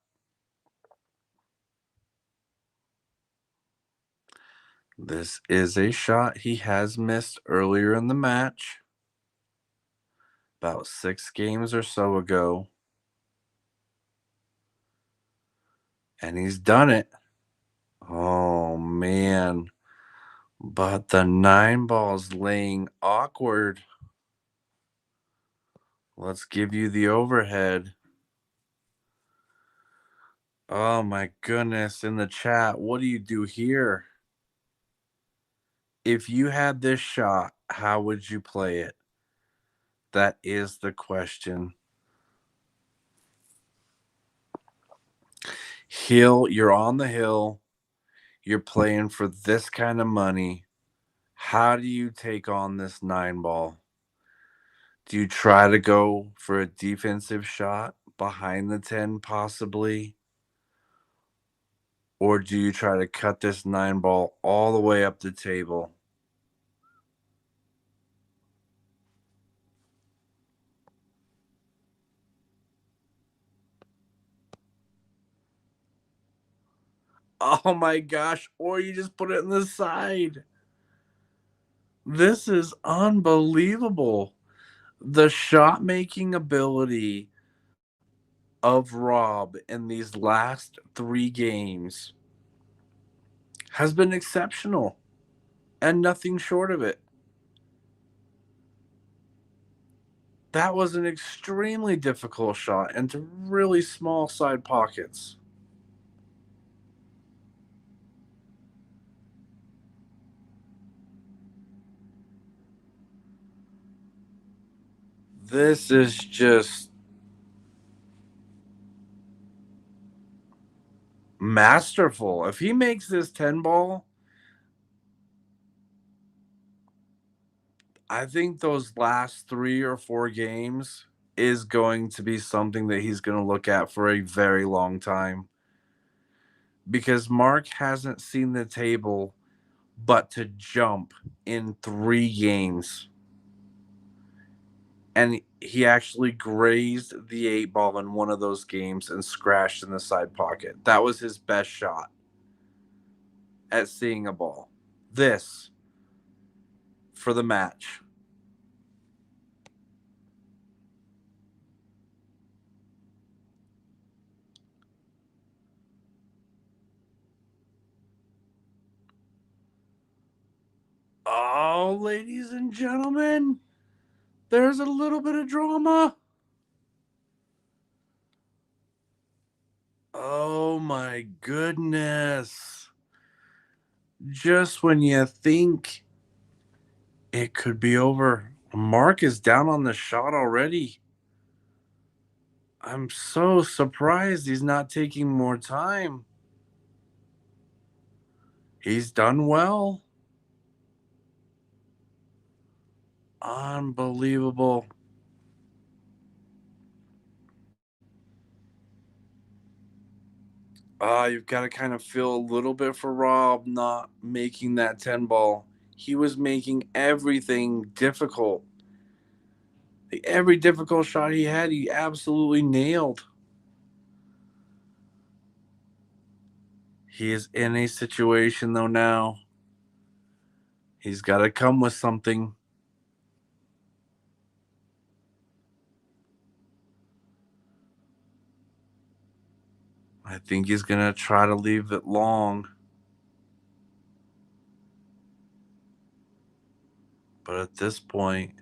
This is a shot he has missed earlier in the match, about 6 games or so ago. And he's done it. Oh, man. But the 9 ball's laying awkward. Let's give you the overhead. Oh my goodness. In the chat, what do you do here? If you had this shot, how would you play it? That is the question. You're on the hill. You're playing for this kind of money. How do you take on this 9 ball? Do you try to go for a defensive shot behind the 10 possibly? Or do you try to cut this 9 ball all the way up the table? Oh my gosh, or you just put it in the side. This is unbelievable. The shot making ability of Rob in these last 3 games has been exceptional and nothing short of it. That was an extremely difficult shot into really small side pockets. This is just masterful. If he makes this 10 ball, I think those last 3 or 4 games is going to be something that he's going to look at for a very long time because Mark hasn't seen the table but to jump in 3 games. And he actually grazed the 8 ball in one of those games and scratched in the side pocket. That was his best shot at seeing a ball. This for the match. Oh, ladies and gentlemen, there's a little bit of drama. Oh my goodness. Just when you think it could be over, Mark is down on the shot already. I'm so surprised he's not taking more time. He's done well. Unbelievable. You've got to kind of feel a little bit for Rob not making that 10 ball. He was making everything difficult. Every difficult shot he had, he absolutely nailed. He is in a situation, though, now. He's got to come with something. I think he's going to try to leave it long. But at this point,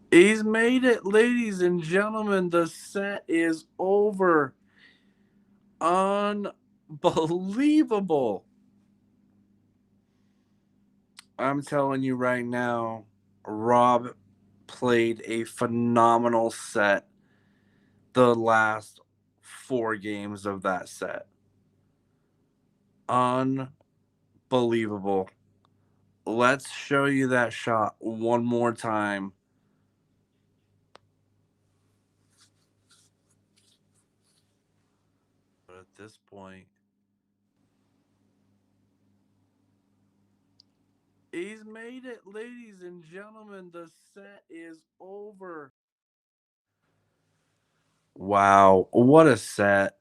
he's made it, ladies and gentlemen. The set is over. Unbelievable. I'm telling you right now, Rob played a phenomenal set the last 4 games of that set. Unbelievable. Let's show you that shot one more time. But at this point, he's made it, ladies and gentlemen. The set is over. Wow, what a set.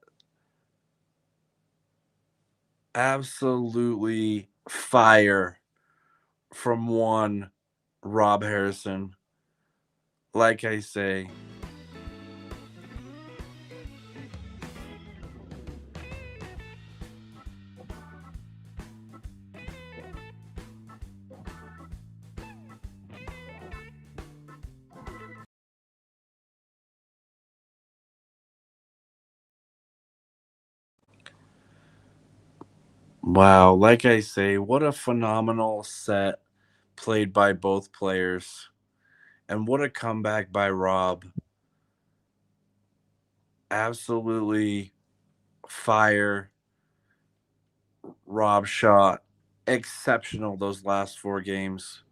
Absolutely fire from one Rob Harrison. Like I say, Wow, like I say, what a phenomenal set played by both players. And what a comeback by Rob. Absolutely fire. Rob shot exceptional those last 4 games.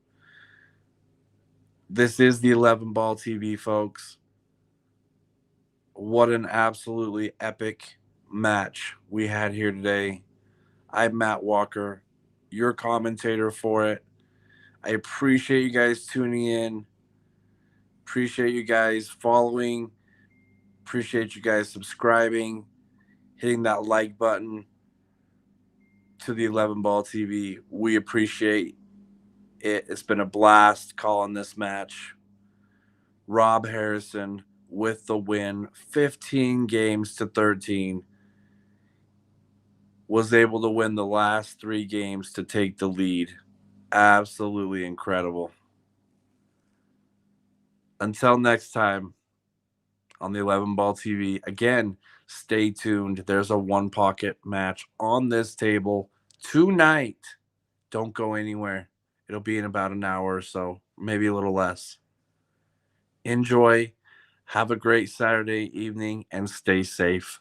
This is the 11 ball TV, folks. What an absolutely epic match we had here today. I'm Matt Walker, your commentator for it. I appreciate you guys tuning in. Appreciate you guys following. Appreciate you guys subscribing, hitting that like button to the 11 Ball TV. We appreciate it. It's been a blast calling this match. Rob Harrison with the win, 15 games to 13. Was able to win the last 3 games to take the lead. Absolutely incredible. Until next time on the 11 Ball TV, again, stay tuned. There's a one pocket match on this table tonight. Don't go anywhere. It'll be in about an hour or so, maybe a little less. Enjoy. Have a great Saturday evening and stay safe.